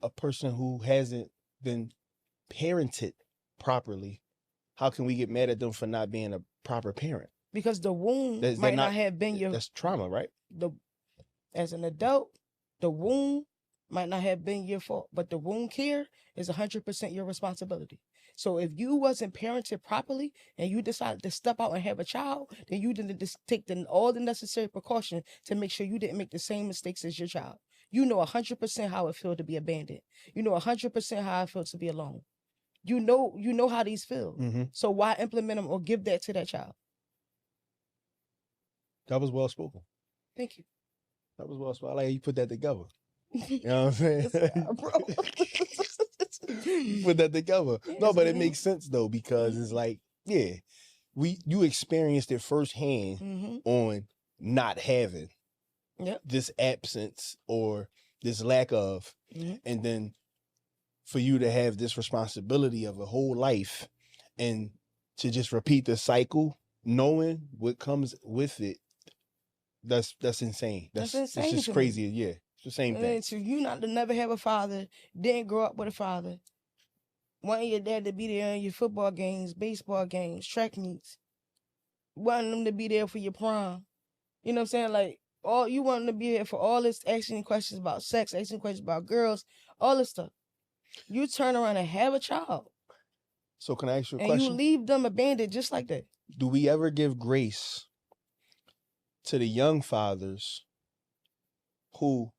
A person who hasn't been parented properly, how can we get mad at them for not being a proper parent? Because the womb might not have been your... That's trauma, right? As an adult, the womb might not have been your fault, but the womb care is 100% your responsibility. So if you wasn't parented properly and you decided to step out and have a child, then you didn't just take all the necessary precaution to make sure you didn't make the same mistakes as your child. You know 100% how it feels to be abandoned. You know 100% how it feels to be alone. You know how these feel. Mm-hmm. So why implement them or give that to that child? That was well spoken. Thank you. That was well spoken. I like how you put that together. You know what I'm saying? Bro. Put that together. No, but it makes sense though, because it's like, yeah, you experienced it firsthand on not having this absence or this lack of, and then for you to have this responsibility of a whole life and to just repeat the cycle, knowing what comes with it, that's insane. That's insane. It's just crazy. Yeah. It's the same thing. So you not to never have a father, didn't grow up with a father, wanting your dad to be there in your football games, baseball games, track meets, wanting them to be there for your prom. You know what I'm saying? Like, all you want them to be there for all this, asking questions about sex, asking questions about girls, all this stuff. You turn around and have a child. So can I ask you a question? And you leave them abandoned just like that. Do we ever give grace to the young fathers who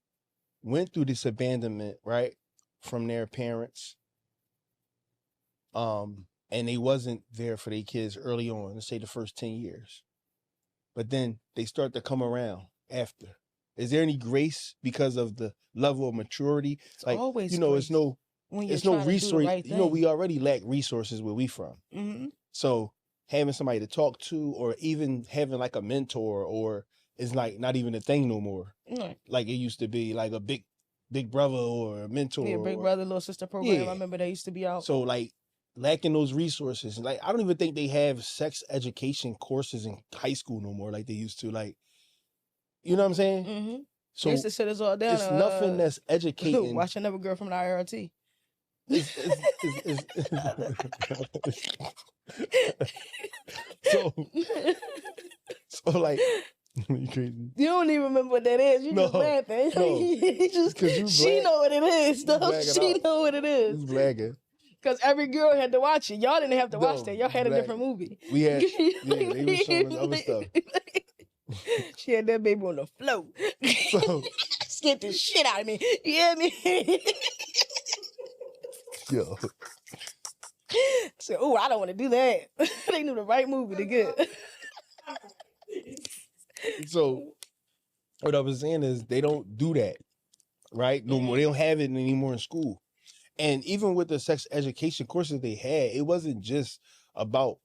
went through this abandonment, right, from their parents, and they wasn't there for their kids early on, let's say the first 10 years, but then they start to come around after? Is there any grace because of the level of maturity? It's like, always, it's no resource. Right, we already lack resources where we from. Mm-hmm. So having somebody to talk to, or even having like a mentor, or it's like not even a thing no more. Right. Like it used to be like a big brother or a mentor. Yeah, big brother, little sister program. I remember they used to be out. So like lacking those resources. Like I don't even think they have sex education courses in high school no more like they used to. Like, you know what I'm saying? Mm-hmm. So they used to sit us all down. It's nothing that's educating. Watch another girl from the IRT. So like you crazy. You don't even remember what that is. You just laughing. No. She know what it is, though. She know what it is. He's blagging. Because every girl had to watch it. Y'all didn't have to watch that. Y'all had a different movie. We had, they were showing us other stuff. She had that baby on the float. So, scared the shit out of me. You hear me? Yo. So, oh, I don't want to do that. They knew the right movie to get. So, what I was saying is they don't do that, right? No more. They don't have it anymore in school. And even with the sex education courses they had, it wasn't just about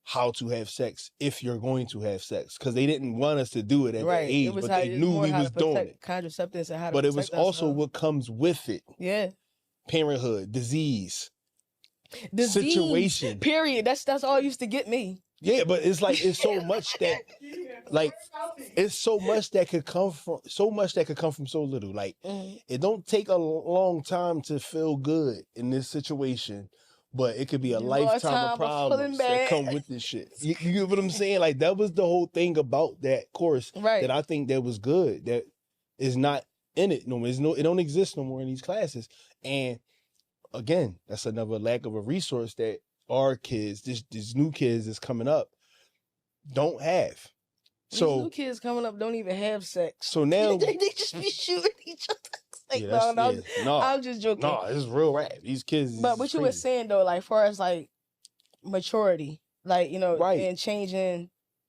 how to have sex if you're going to have sex, because they didn't want us to do it at that age, but they knew we was doing it. Contraceptives and how to but it was protect also ourselves. what comes with it. Yeah. Parenthood, disease, situation. Period. That's all used to get me. Yeah, but it's like it's so much that, like, it's so much that could come from so little. Like, it don't take a long time to feel good in this situation, but it could be a lifetime of problems that come with this shit. You get what I'm saying? Like, that was the whole thing about that course that I think that was good. That is not in it no more. It don't exist no more in these classes. And again, that's another lack of a resource that our kids, these new kids that's coming up, don't have. So these new kids coming up don't even have sex. So now they just be shooting each other. I'm just joking. No, it's real rap. These kids. But what you were saying though, like far as like maturity, like and changing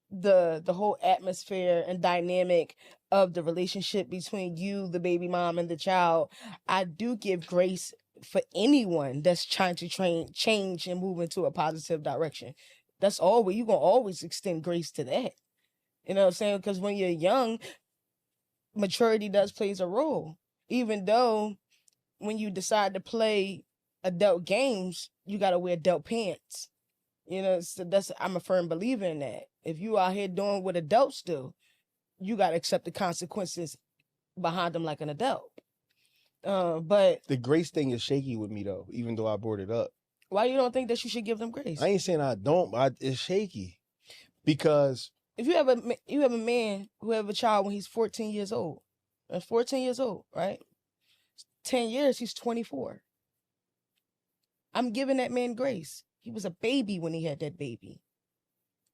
the whole atmosphere and dynamic of the relationship between you, the baby mom, and the child, I do give grace for anyone that's trying to change and move into a positive direction. That's always, you're going to always extend grace to that. You know what I'm saying? Because when you're young, maturity plays a role. Even though when you decide to play adult games, you got to wear adult pants. So I'm a firm believer in that. If you out here doing what adults do, you got to accept the consequences behind them like an adult. But the grace thing is shaky with me though, even though I brought it up. Why you don't think that you should give them grace? I ain't saying I don't, but it's shaky because if you have a man who have a child when he's 14 years old, that's 14 years old, right? 10 years, he's 24. I'm giving that man grace. He was a baby when he had that baby.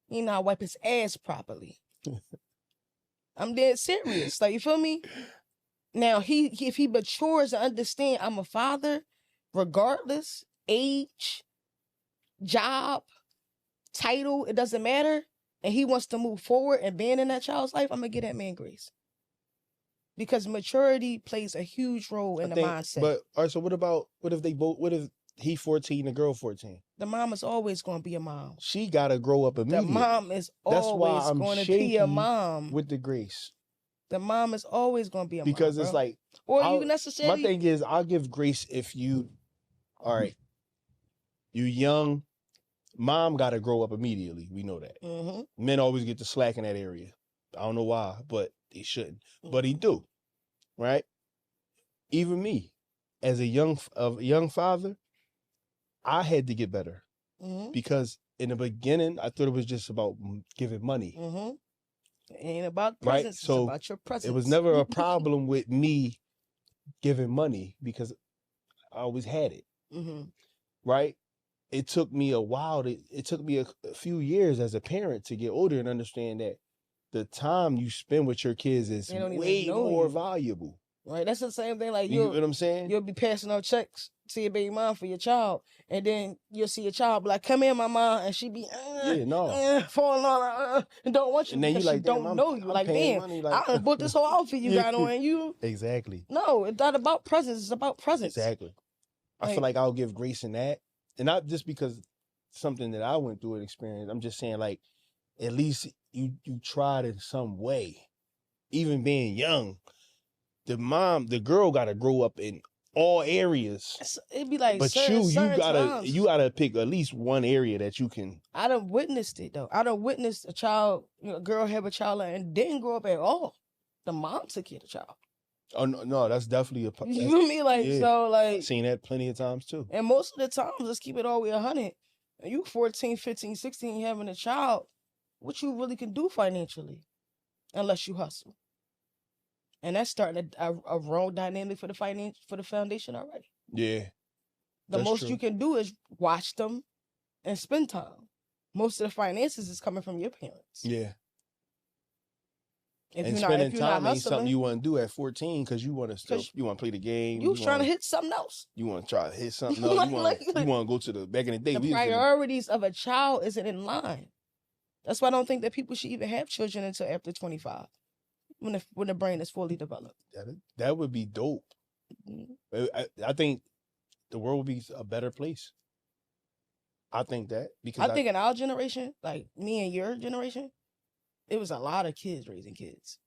He didn't know how to wipe his ass properly. I'm dead serious. Like, you feel me? Now, if he matures and understand I'm a father, regardless, age, job, title, it doesn't matter, and he wants to move forward and being in that child's life, I'm going to give that man grace. Because maturity plays a huge role in the mindset. But, all right, so what if he 14, the girl 14? The mom is always going to be a mom. She got to grow up immediately. The mom is always going to be a mom. With the grace. The mom is always going to be a mom. Because it's like, or you necessarily. My thing is, I'll give grace if you, all right, you young, mom got to grow up immediately. We know that. Mm-hmm. Men always get the slack in that area. I don't know why, but they shouldn't. But he do, right? Even me, as a young father, I had to get better because in the beginning, I thought it was just about giving money. Mm-hmm. It ain't about presents, right? So it's about your presence. It was never a problem with me giving money because I always had it, right? It took me a while. It took me a few years as a parent to get older and understand that the time you spend with your kids is way more valuable. Right, that's the same thing. Like you know what I'm saying? You'll be passing out checks to your baby mom for your child, and then you'll see your child be like, "Come here, my mom," and she be falling on and don't want you and then because you like, she don't know you. Like, damn, money, like... I bought this whole outfit you got on you. Exactly. No, it's not about presents. It's about presents. Exactly. I feel like I'll give grace in that, and not just because something that I went through and experienced. I'm just saying, like, at least you tried in some way. Even being young, the girl got to grow up in all areas. It'd be like, but certain times. you gotta pick at least one area that you can. I done witnessed it though. I done witnessed a child, a girl have a child and didn't grow up at all. The mom took care of the child. Oh no, that's definitely a. You feel me? Like, yeah. so like. I've seen that plenty of times too. And most of the times, let's keep it all the way 100. You 14, 15, 16 having a child, what you really can do financially, unless you hustle. And that's starting a wrong dynamic for the foundation already. Yeah. The most you can do is watch them and spend time. Most of the finances is coming from your parents. Yeah. If and you're spending not time ain't hustling, something you want to do at 14 because you want to play the game. You was trying to hit something else. You want to try to hit something else. You want to go to the back in the day. The priorities of a child isn't in line. That's why I don't think that people should even have children until after 25, when the brain is fully developed. That would be dope. Mm-hmm. I think the world would be a better place. I think that because I think in our generation, like me and your generation, it was a lot of kids raising kids.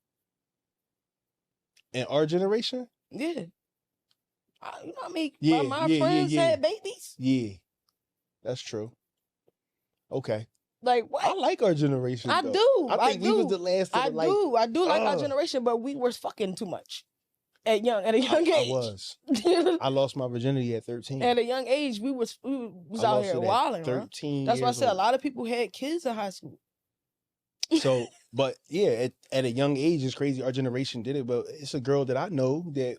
In our generation? Yeah. You know what I mean? My friends had babies. Yeah. That's true. Okay. Like, what? I like our generation, though. I do. I think we was the last of the, I do like our generation, but we were fucking too much. At a young age. I was. I lost my virginity at 13. At a young age, we was out here wilding. 13 That's why I said old. A lot of people had kids in high school. So, but yeah, at a young age, it's crazy. Our generation did it, but it's a girl that I know that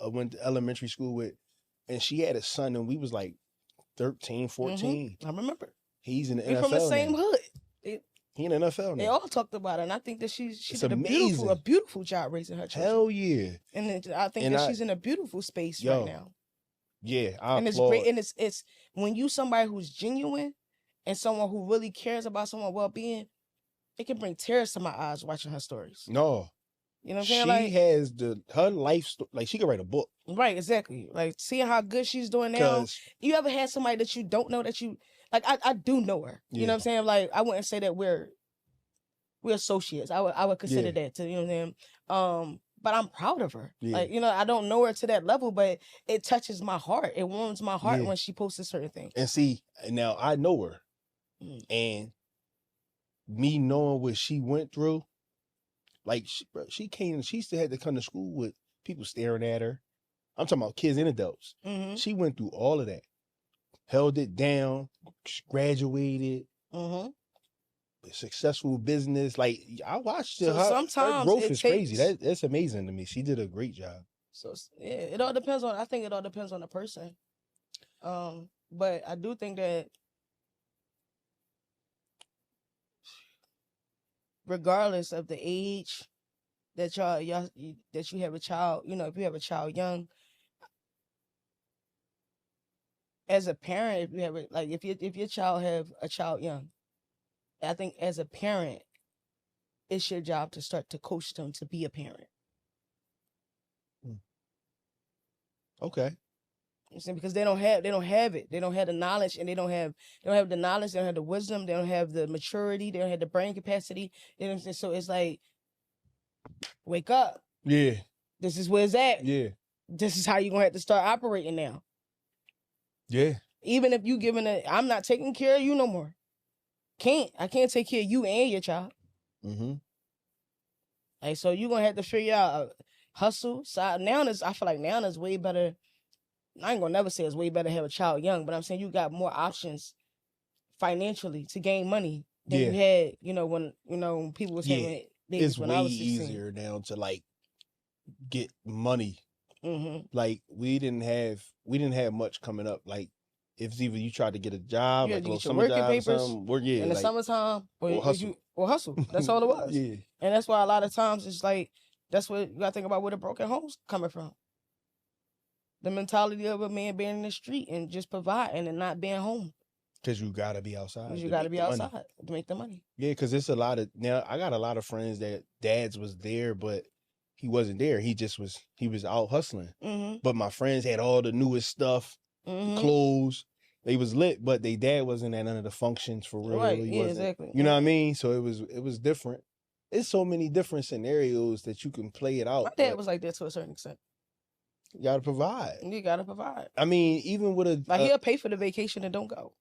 I went to elementary school with, and she had a son, and we was like 13, 14. I remember. He's in the We're NFL from the same hood. He in the NFL now. They all talked about it, and I think that she did a beautiful job raising her children. Hell yeah! And I think that she's in a beautiful space right now. Yeah, and it's great. And it's when you somebody who's genuine and someone who really cares about someone's well-being, it can bring tears to my eyes watching her stories. No, you know what I'm saying? She has her life story. Like she could write a book. Right, exactly. Like seeing how good she's doing now. You ever had somebody that you don't know that you like? I do know her. You know what I'm saying? Like I wouldn't say that we're associates. I would consider that to, you know what I'm saying? But I'm proud of her. Yeah. Like, I don't know her to that level, but it touches my heart. It warms my heart when she posts certain things. And see, now I know her. And me knowing what she went through, like she still had to come to school with people staring at her. I'm talking about kids and adults. Mm-hmm. She went through all of that. Held it down, graduated. Mm-hmm. Successful business. Like I watched her. Her growth is crazy. That's amazing to me. She did a great job. So yeah, it all depends on. I think it all depends on the person. But I do think that regardless of the age that that you have a child, if you have a child young, as a parent, if you have if your child have a child young. I think as a parent, it's your job to start to coach them to be a parent. Okay. Because they don't have it. They don't have the knowledge, and they don't have the knowledge. They don't have the wisdom. They don't have the maturity. They don't have the brain capacity. You know what I'm saying? So it's like, wake up. Yeah. This is where it's at. Yeah. This is how you're gonna have to start operating now. Yeah. Even if you I'm not taking care of you no more. I can't take care of you and your child. Mm-hmm. Like, so you're gonna have to figure out hustle side. I feel like now is way better. I ain't gonna never say it's way better to have a child young, but I'm saying you got more options financially to gain money than you had, when people was having babies when I was 16. It's way easier now to like get money. Mm-hmm. Like we didn't have much coming up. Like if it's either you tried to get a job, like a summer job, papers in the summertime, or hustle. That's all it was. Yeah. And that's why a lot of times it's like, that's what you gotta think about where the broken home's coming from. The mentality of a man being in the street and just providing and not being home. Because you gotta be outside. You gotta be outside to make the money. Yeah, because it's now I got a lot of friends that dads was there, but he wasn't there. He was out hustling. Mm-hmm. But my friends had all the newest stuff, clothes. They was lit, but they dad wasn't at none of the functions for real. Right, He yeah, wasn't, exactly. you know what I mean? So it was different. It's so many different scenarios that you can play it out. My dad was like that to a certain extent. You gotta provide. You gotta provide. I mean, even with Like he'll pay for the vacation and don't go.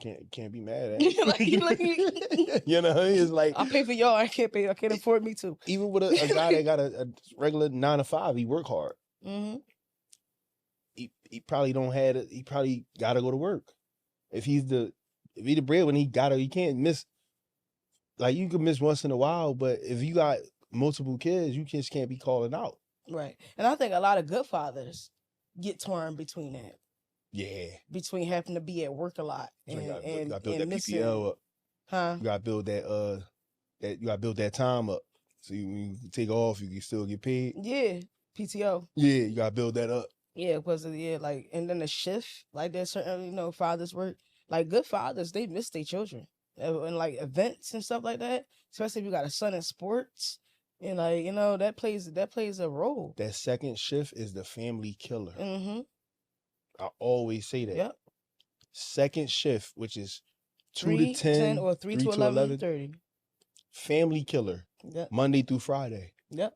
Can't be mad at it. like, you know, it's like I pay for y'all. I can't afford me to. Even with a guy that got a regular 9 to 5, he work hard. Mm-hmm. He probably don't have it. He probably gotta go to work. If he the breadwinner, he can't miss. Like you can miss once in a while, but if you got multiple kids, you just can't be calling out. Right, and I think a lot of good fathers get torn between that. Yeah, between having to be at work a lot and you gotta build that missing, PPL up. Huh? You gotta build that you gotta build that time up. So when you take off, you can still get paid. Yeah, PTO. Yeah, you gotta build that up. Yeah, because like, and then the shift, like there's certain, fathers work. Like good fathers, they miss their children and like events and stuff like that. Especially if you got a son in sports, and like that plays a role. That second shift is the family killer. Mm-hmm. I always say that. Yep. Second shift, which is 2 to 10 or 3 to 11:30. Family killer. Yep. Monday through Friday. Yep.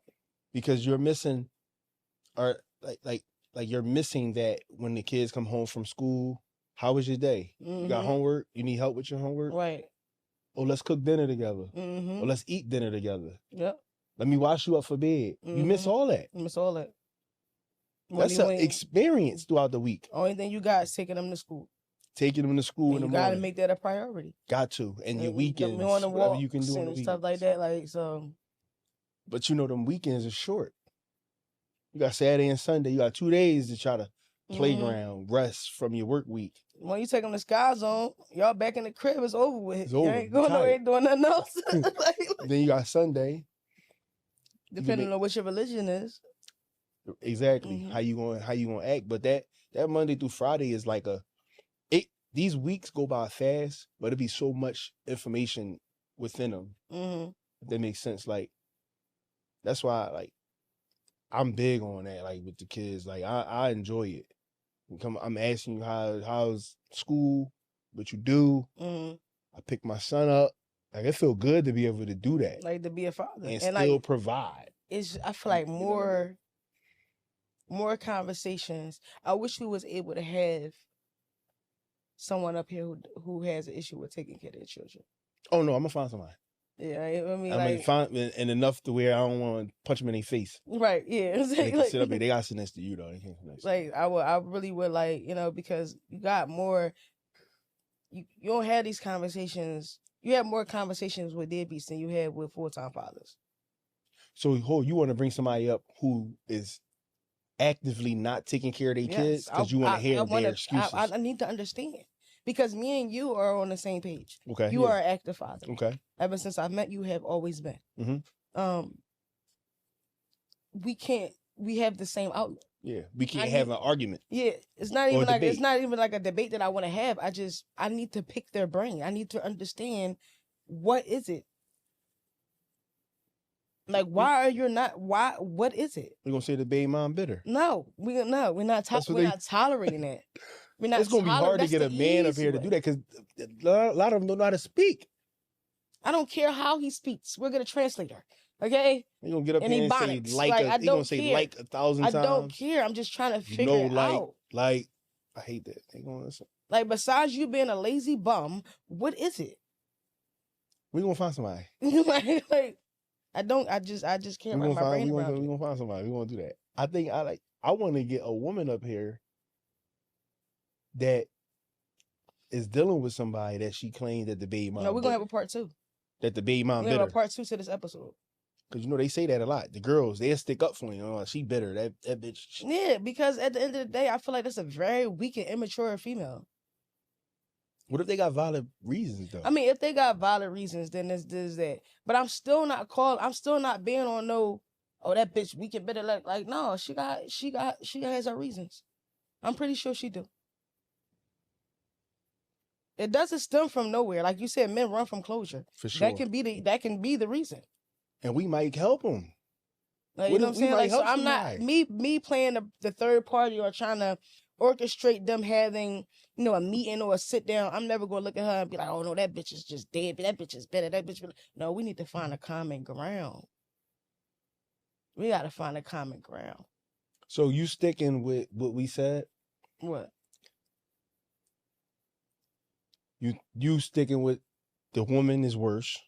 Because you're missing, or like you're missing that when the kids come home from school. How was your day? Mm-hmm. You got homework? You need help with your homework? Right. Oh, let's cook dinner together. Mm-hmm. Or let's eat dinner together. Yep. Let me wash you up for bed. Mm-hmm. You miss all that. You miss all that. That's an experience throughout the week. Only thing you got is taking them to school. Taking them to school in the morning. You got to make that a priority. Got to. And your weekends. On the whatever you can do on the and weekends. stuff like that. Like, so. But them weekends are short. You got Saturday and Sunday. You got 2 days to try to playground, rest from your work week. When you take them to Sky Zone, y'all back in the crib, it's over with. It's over. You ain't going nowhere doing nothing else. Then you got Sunday. Depending on what your religion is. Exactly. Mm-hmm. How you gonna act. But that Monday through Friday is like these weeks go by fast, but it'd be so much information within them. Mm-hmm. If that makes sense. Like that's why I'm big on that, like with the kids. Like I enjoy it. I'm asking you how's school, what you do. Mm-hmm. I pick my son up. Like it feel good to be able to do that. Like to be a father. And still provide. I feel like more conversations. I wish we was able to have someone up here who has an issue with taking care of their children. Oh no, I'm gonna find somebody. Yeah, I mean, I'm gonna find and enough to where I don't want to punch them in their face. Right. Yeah. They can sit up here. They got to sit next to you though. They can't sit next to you. Like I really would because you got more. You don't have these conversations. You have more conversations with deadbeats than you have with full-time fathers. So, you want to bring somebody up who is actively not taking care of their kids because you want to hear their excuses. I need to understand because me and you are on the same page. Okay, you are an active father. Okay, ever since I've met you, have always been. Mm-hmm. We have the same outlook. Yeah, we can't have an argument. Yeah, it's not even like a debate that I want to have. I need to pick their brain. I need to understand what is it. Like, why are you not? Why? What is it? We're gonna say the baby mom bitter. No, we're not. We're not tolerating that. We're not. It's gonna be hard to get a man up here to do that because a lot of them don't know how to speak. I don't care how he speaks. We're gonna translate her. Okay. You're gonna get up here and say he's gonna say like 1,000 times. I don't care. I'm just trying to figure it out. Like, I hate that. They gonna listen. Like, besides you being a lazy bum, what is it? We're gonna find somebody. I just can't wrap my brain around it. We're gonna find somebody. We're gonna do that. I want to get a woman up here that is dealing with somebody that she claimed that the baby mom. No, we're gonna have a part 2. That the baby mom bitter. We're gonna have a part 2 to this episode. Because they say that a lot. The girls, they'll stick up for you. Oh, she bitter. That bitch. Yeah, because at the end of the day, I feel like that's a very weak and immature female. What if they got valid reasons though? I mean, if they got valid reasons, then there's that. But I'm still not being on no, oh, that bitch weak and bitter. Like no, she has her reasons. I'm pretty sure she do. It doesn't stem from nowhere. Like you said, men run from closure. For sure. That can be the reason. And we might help them. Like, you know what I'm saying? Like, so I'm not me playing the third party or trying to orchestrate them having, a meeting or a sit down. I'm never gonna look at her and be like, oh no, that bitch is just dead, but that bitch is better. That bitch. No, we need to find a common ground. We gotta find a common ground. So you sticking with what we said? What? You sticking with the woman is worse?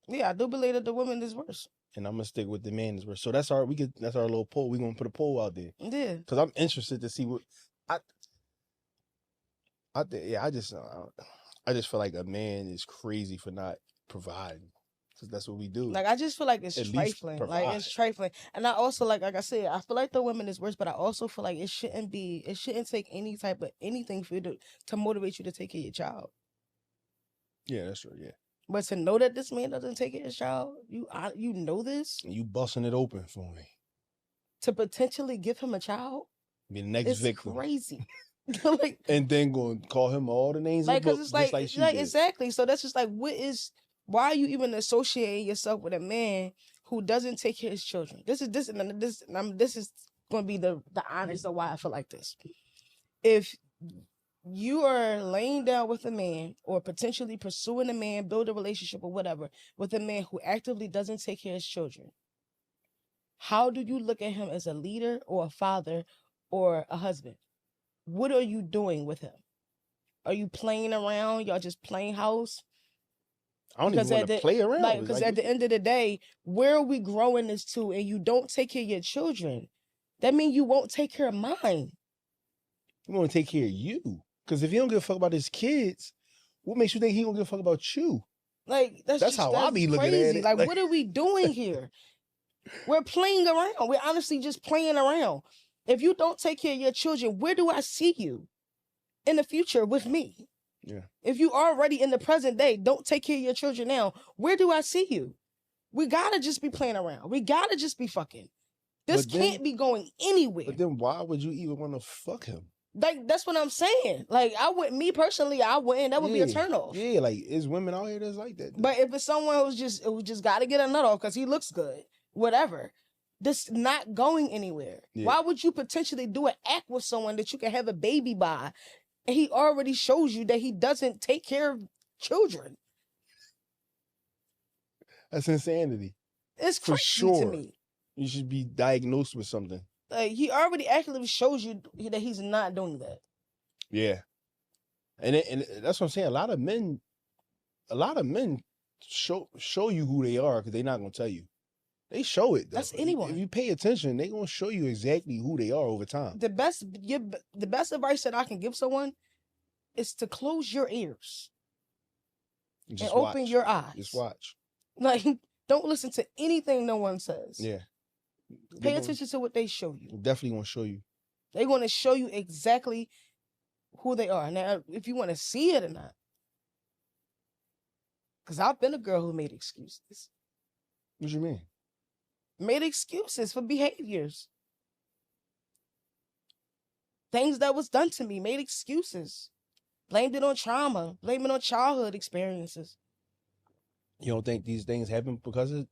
Yeah, I do believe that the woman is worse. And I'm gonna stick with the man is worse. So that's our little poll. We're gonna put a poll out there. Yeah. Because I'm interested to see what I just feel like a man is crazy for not providing. Because that's what we do. Like, I just feel like it's At least trifling. Like, provide. it's trifling. And I also, like I said, I feel like the woman is worse, but I also feel like it shouldn't take any type of anything for you to motivate you to take care of your child. Yeah, that's right, yeah. But to know that this man doesn't take care of his child, you know this? And you busting it open for me. To potentially give him a child? Be the next victim. It's crazy. Like, and then going to call him all the names like, in the book, cause it's just like she did. exactly. So that's just like, why are you even associating yourself with a man who doesn't take care of his children? This is going to be the honest of why I feel like this. If you are laying down with a man or potentially pursuing a man, build a relationship or whatever with a man who actively doesn't take care of his children, how do you look at him as a leader or a father or a husband? What are you doing with him? Are you playing around? Y'all just playing house? I don't even want to play around. Because at the end of the day, where are we growing this to? And you don't take care of your children. That means you won't take care of mine. You want to take care of you. Because if he don't give a fuck about his kids, what makes you think he don't give a fuck about you? Like, that's how I be looking at it. Like, what are we doing here? We're playing around. We're honestly just playing around. If you don't take care of your children, where do I see you in the future with me? Yeah. If you already in the present day, don't take care of your children now, where do I see you? We gotta just be playing around. We gotta just be fucking. This can't be going anywhere. But then why would you even want to fuck him? Like, that's what I'm saying. Like, I wouldn't. That would be a turnoff. Yeah, like, there's women out here that's like that. Though. But if it's someone who just got to get a nut off because he looks good, whatever, this not going anywhere. Yeah. Why would you potentially do an act with someone that you can have a baby by, and he already shows you that he doesn't take care of children? That's insanity. It's crazy to me. You should be diagnosed with something. Like, he already actively shows you that he's not doing that. Yeah, and that's what I'm saying. A lot of men show you who they are because they're not gonna tell you. They show it. Though. That's anyone. If you pay attention, they're gonna show you exactly who they are over time. The best advice that I can give someone is to close your ears and open your eyes. Just watch. Like, don't listen to anything no one says. Yeah. Pay attention to what they show you. Definitely gonna show you. They're gonna show you exactly who they are. Now, if you want to see it or not, because I've been a girl who made excuses. What you mean? Made excuses for behaviors. Things that was done to me, made excuses. Blamed it on trauma. Blamed it on childhood experiences. You don't think these things happen because of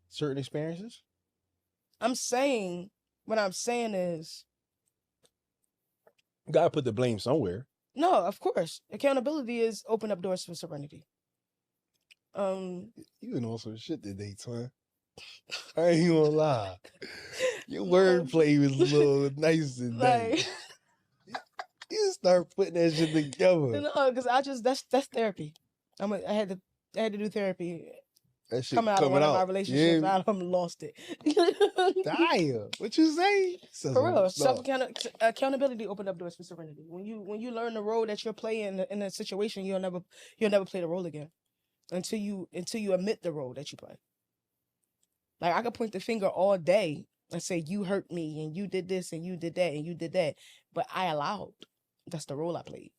certain experiences? What I'm saying is, you gotta put the blame somewhere. No, of course. Accountability is open up doors for serenity. You been on some shit today, son. I ain't gonna lie. Your wordplay was a little nice today. Like, you start putting that shit together. No, because that's therapy. I had to do therapy. That shit coming out of one of my relationships, yeah. I lost it. Damn, what you say? For real, accountability opened up doors for serenity. When you learn the role that you're playing in a situation, you'll never play the role again until you admit the role that you play. Like, I could point the finger all day and say you hurt me and you did this and you did that and you did that, but I allowed. That's the role I played.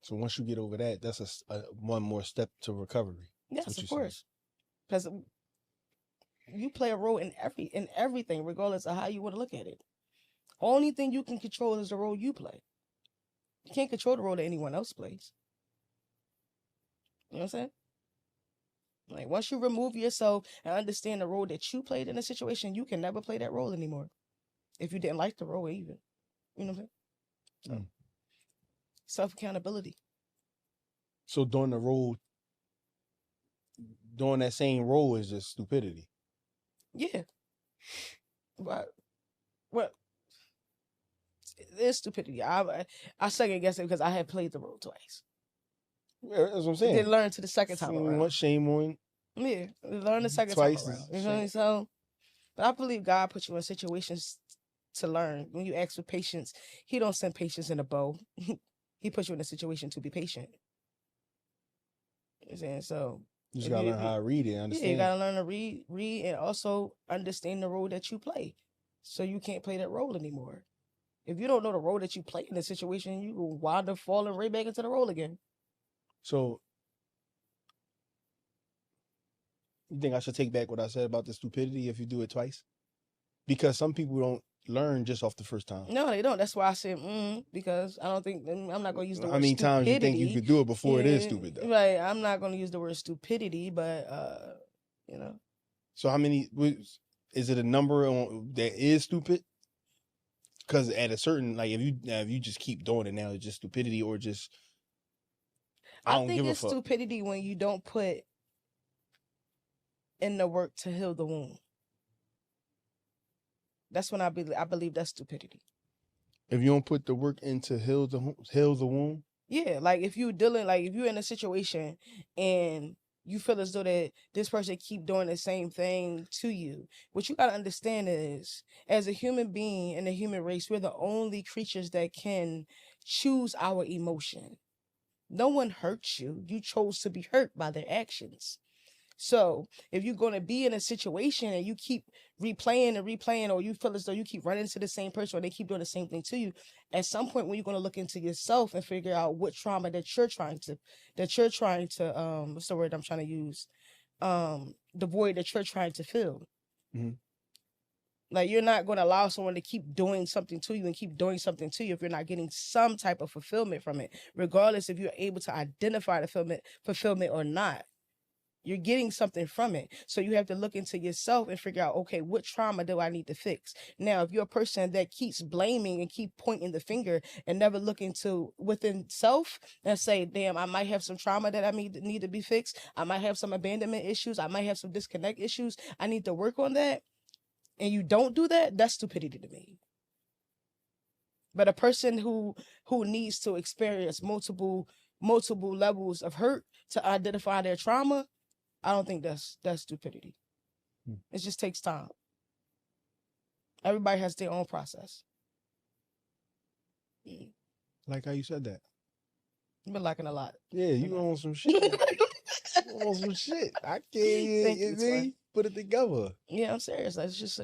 So once you get over that, that's a one more step to recovery. Yes, of course. Because you play a role in everything, regardless of how you want to look at it. Only thing you can control is the role you play. You can't control the role that anyone else plays. You know what I'm saying? Like, once you remove yourself and understand the role that you played in a situation, you can never play that role anymore. If you didn't like the role, even. You know what I'm saying? Self accountability. So doing that same role is just stupidity. Yeah. But it's stupidity. I second guess it because I had played the role twice. Yeah, that's what I'm saying. Then learn to the second time around. What shame on? Yeah, learn the second Twice time around. You know what I mean? So, but I believe God put you in situations to learn. When you ask for patience, He don't send patience in a bow. He puts you in a situation to be patient. You know what I'm saying? So you just gotta learn how to read it. Understand? Yeah, you gotta learn to read, and also understand the role that you play. So you can't play that role anymore. If you don't know the role that you play in the situation, you will wind up falling right back into the role again. So, you think I should take back what I said about the stupidity if you do it twice? Because some people don't learn just off the first time. No, they don't. That's why I said, because I don't think, I'm not going to use the word How many times you think you could do it before it is stupid, though? Right. I'm not going to use the word stupidity, but, you know. So how many, is it a number that is stupid? Because at a certain, like, if you just keep doing it now, it's just stupidity or just, I think it's stupidity when you don't put in the work to heal the wound. That's when I believe that's stupidity. If you don't put the work in to heal the wound? Yeah, like if you're in a situation and you feel as though that this person keep doing the same thing to you, what you got to understand is, as a human being in the human race, we're the only creatures that can choose our emotion. No one hurts you. You chose to be hurt by their actions. So if you're going to be in a situation and you keep replaying, or you feel as though you keep running into the same person or they keep doing the same thing to you, at some point when you're going to look into yourself and figure out what trauma that you're trying to what's the word I'm trying to use? The void that you're trying to fill. Mm-hmm. Like, you're not going to allow someone to keep doing something to you if you're not getting some type of fulfillment from it, regardless if you're able to identify the fulfillment or not. You're getting something from it. So you have to look into yourself and figure out, okay, what trauma do I need to fix? Now, if you're a person that keeps blaming and keep pointing the finger and never look into within self and say, damn, I might have some trauma that I need to be fixed. I might have some abandonment issues. I might have some disconnect issues. I need to work on that. And you don't do that, that's stupidity to me. But a person who needs to experience multiple levels of hurt to identify their trauma, I don't think that's stupidity. It just takes time. Everybody has their own process. Like how you said that. You've been lacking a lot. Yeah, you on some shit. You on some shit. I can't put it together. Yeah, I'm serious. That's just,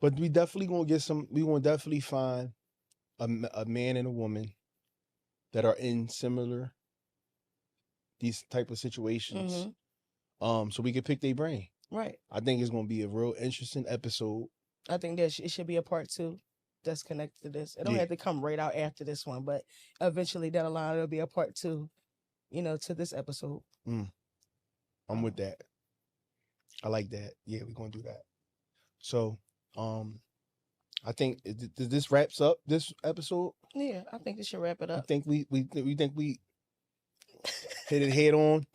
But we definitely gonna definitely find a man and a woman that are in similar these type of situations. Mm-hmm. So we can pick their brain. Right. I think it's gonna be a real interesting episode. I think that it should be a part 2 that's connected to this. It don't have to come right out after this one, but eventually down the line it'll be a part 2, to this episode. I'm with that. I like that. Yeah, we're gonna do that. So, I think this wraps up this episode. Yeah, I think this should wrap it up. I think we think we hit it head on.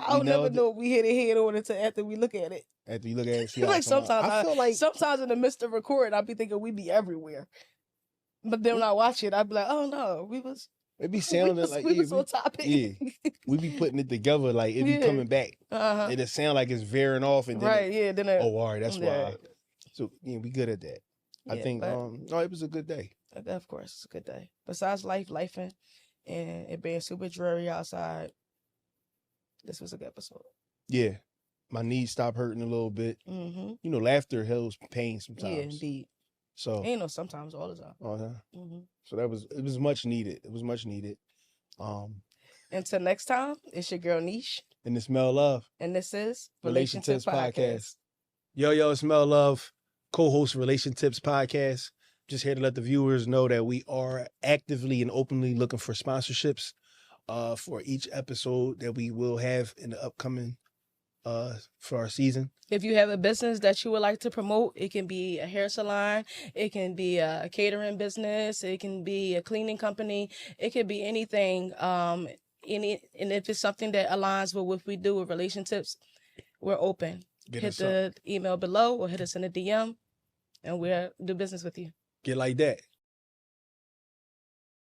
I'll never know if we hit it head on until after we look at it. After you look at it, see like sometimes I feel like sometimes in the midst of recording, I'll be thinking we be everywhere. But then when I watch it, I'd be like, oh no, it be sounding like we was on topic. Yeah, we be putting it together like it be coming back. And it sound like it's veering off, and then then all right, that's why. So yeah, we good at that. I think it was a good day. Of course, it's a good day. Besides lifing, and it being super dreary outside, this was a good episode. Yeah, my knees stopped hurting a little bit. Mm-hmm. Laughter heals pain sometimes. Yeah, indeed. So ain't no sometimes, all the time. Mm-hmm. So it was much needed. It was much needed. Until next time, it's your girl Niche. And it's Smell Love. And this is Relation Tips Podcast. Yo, Smell Love, co-host Relation Tips Podcast. Just here to let the viewers know that we are actively and openly looking for sponsorships for each episode that we will have in the upcoming for our season. If you have a business that you would like to promote, it can be a hair salon, it can be a catering business, it can be a cleaning company, it could be anything. And if it's something that aligns with what we do with relationships, we're open. Hit the email below or hit us in the DM, and we'll do business with you. Get like that.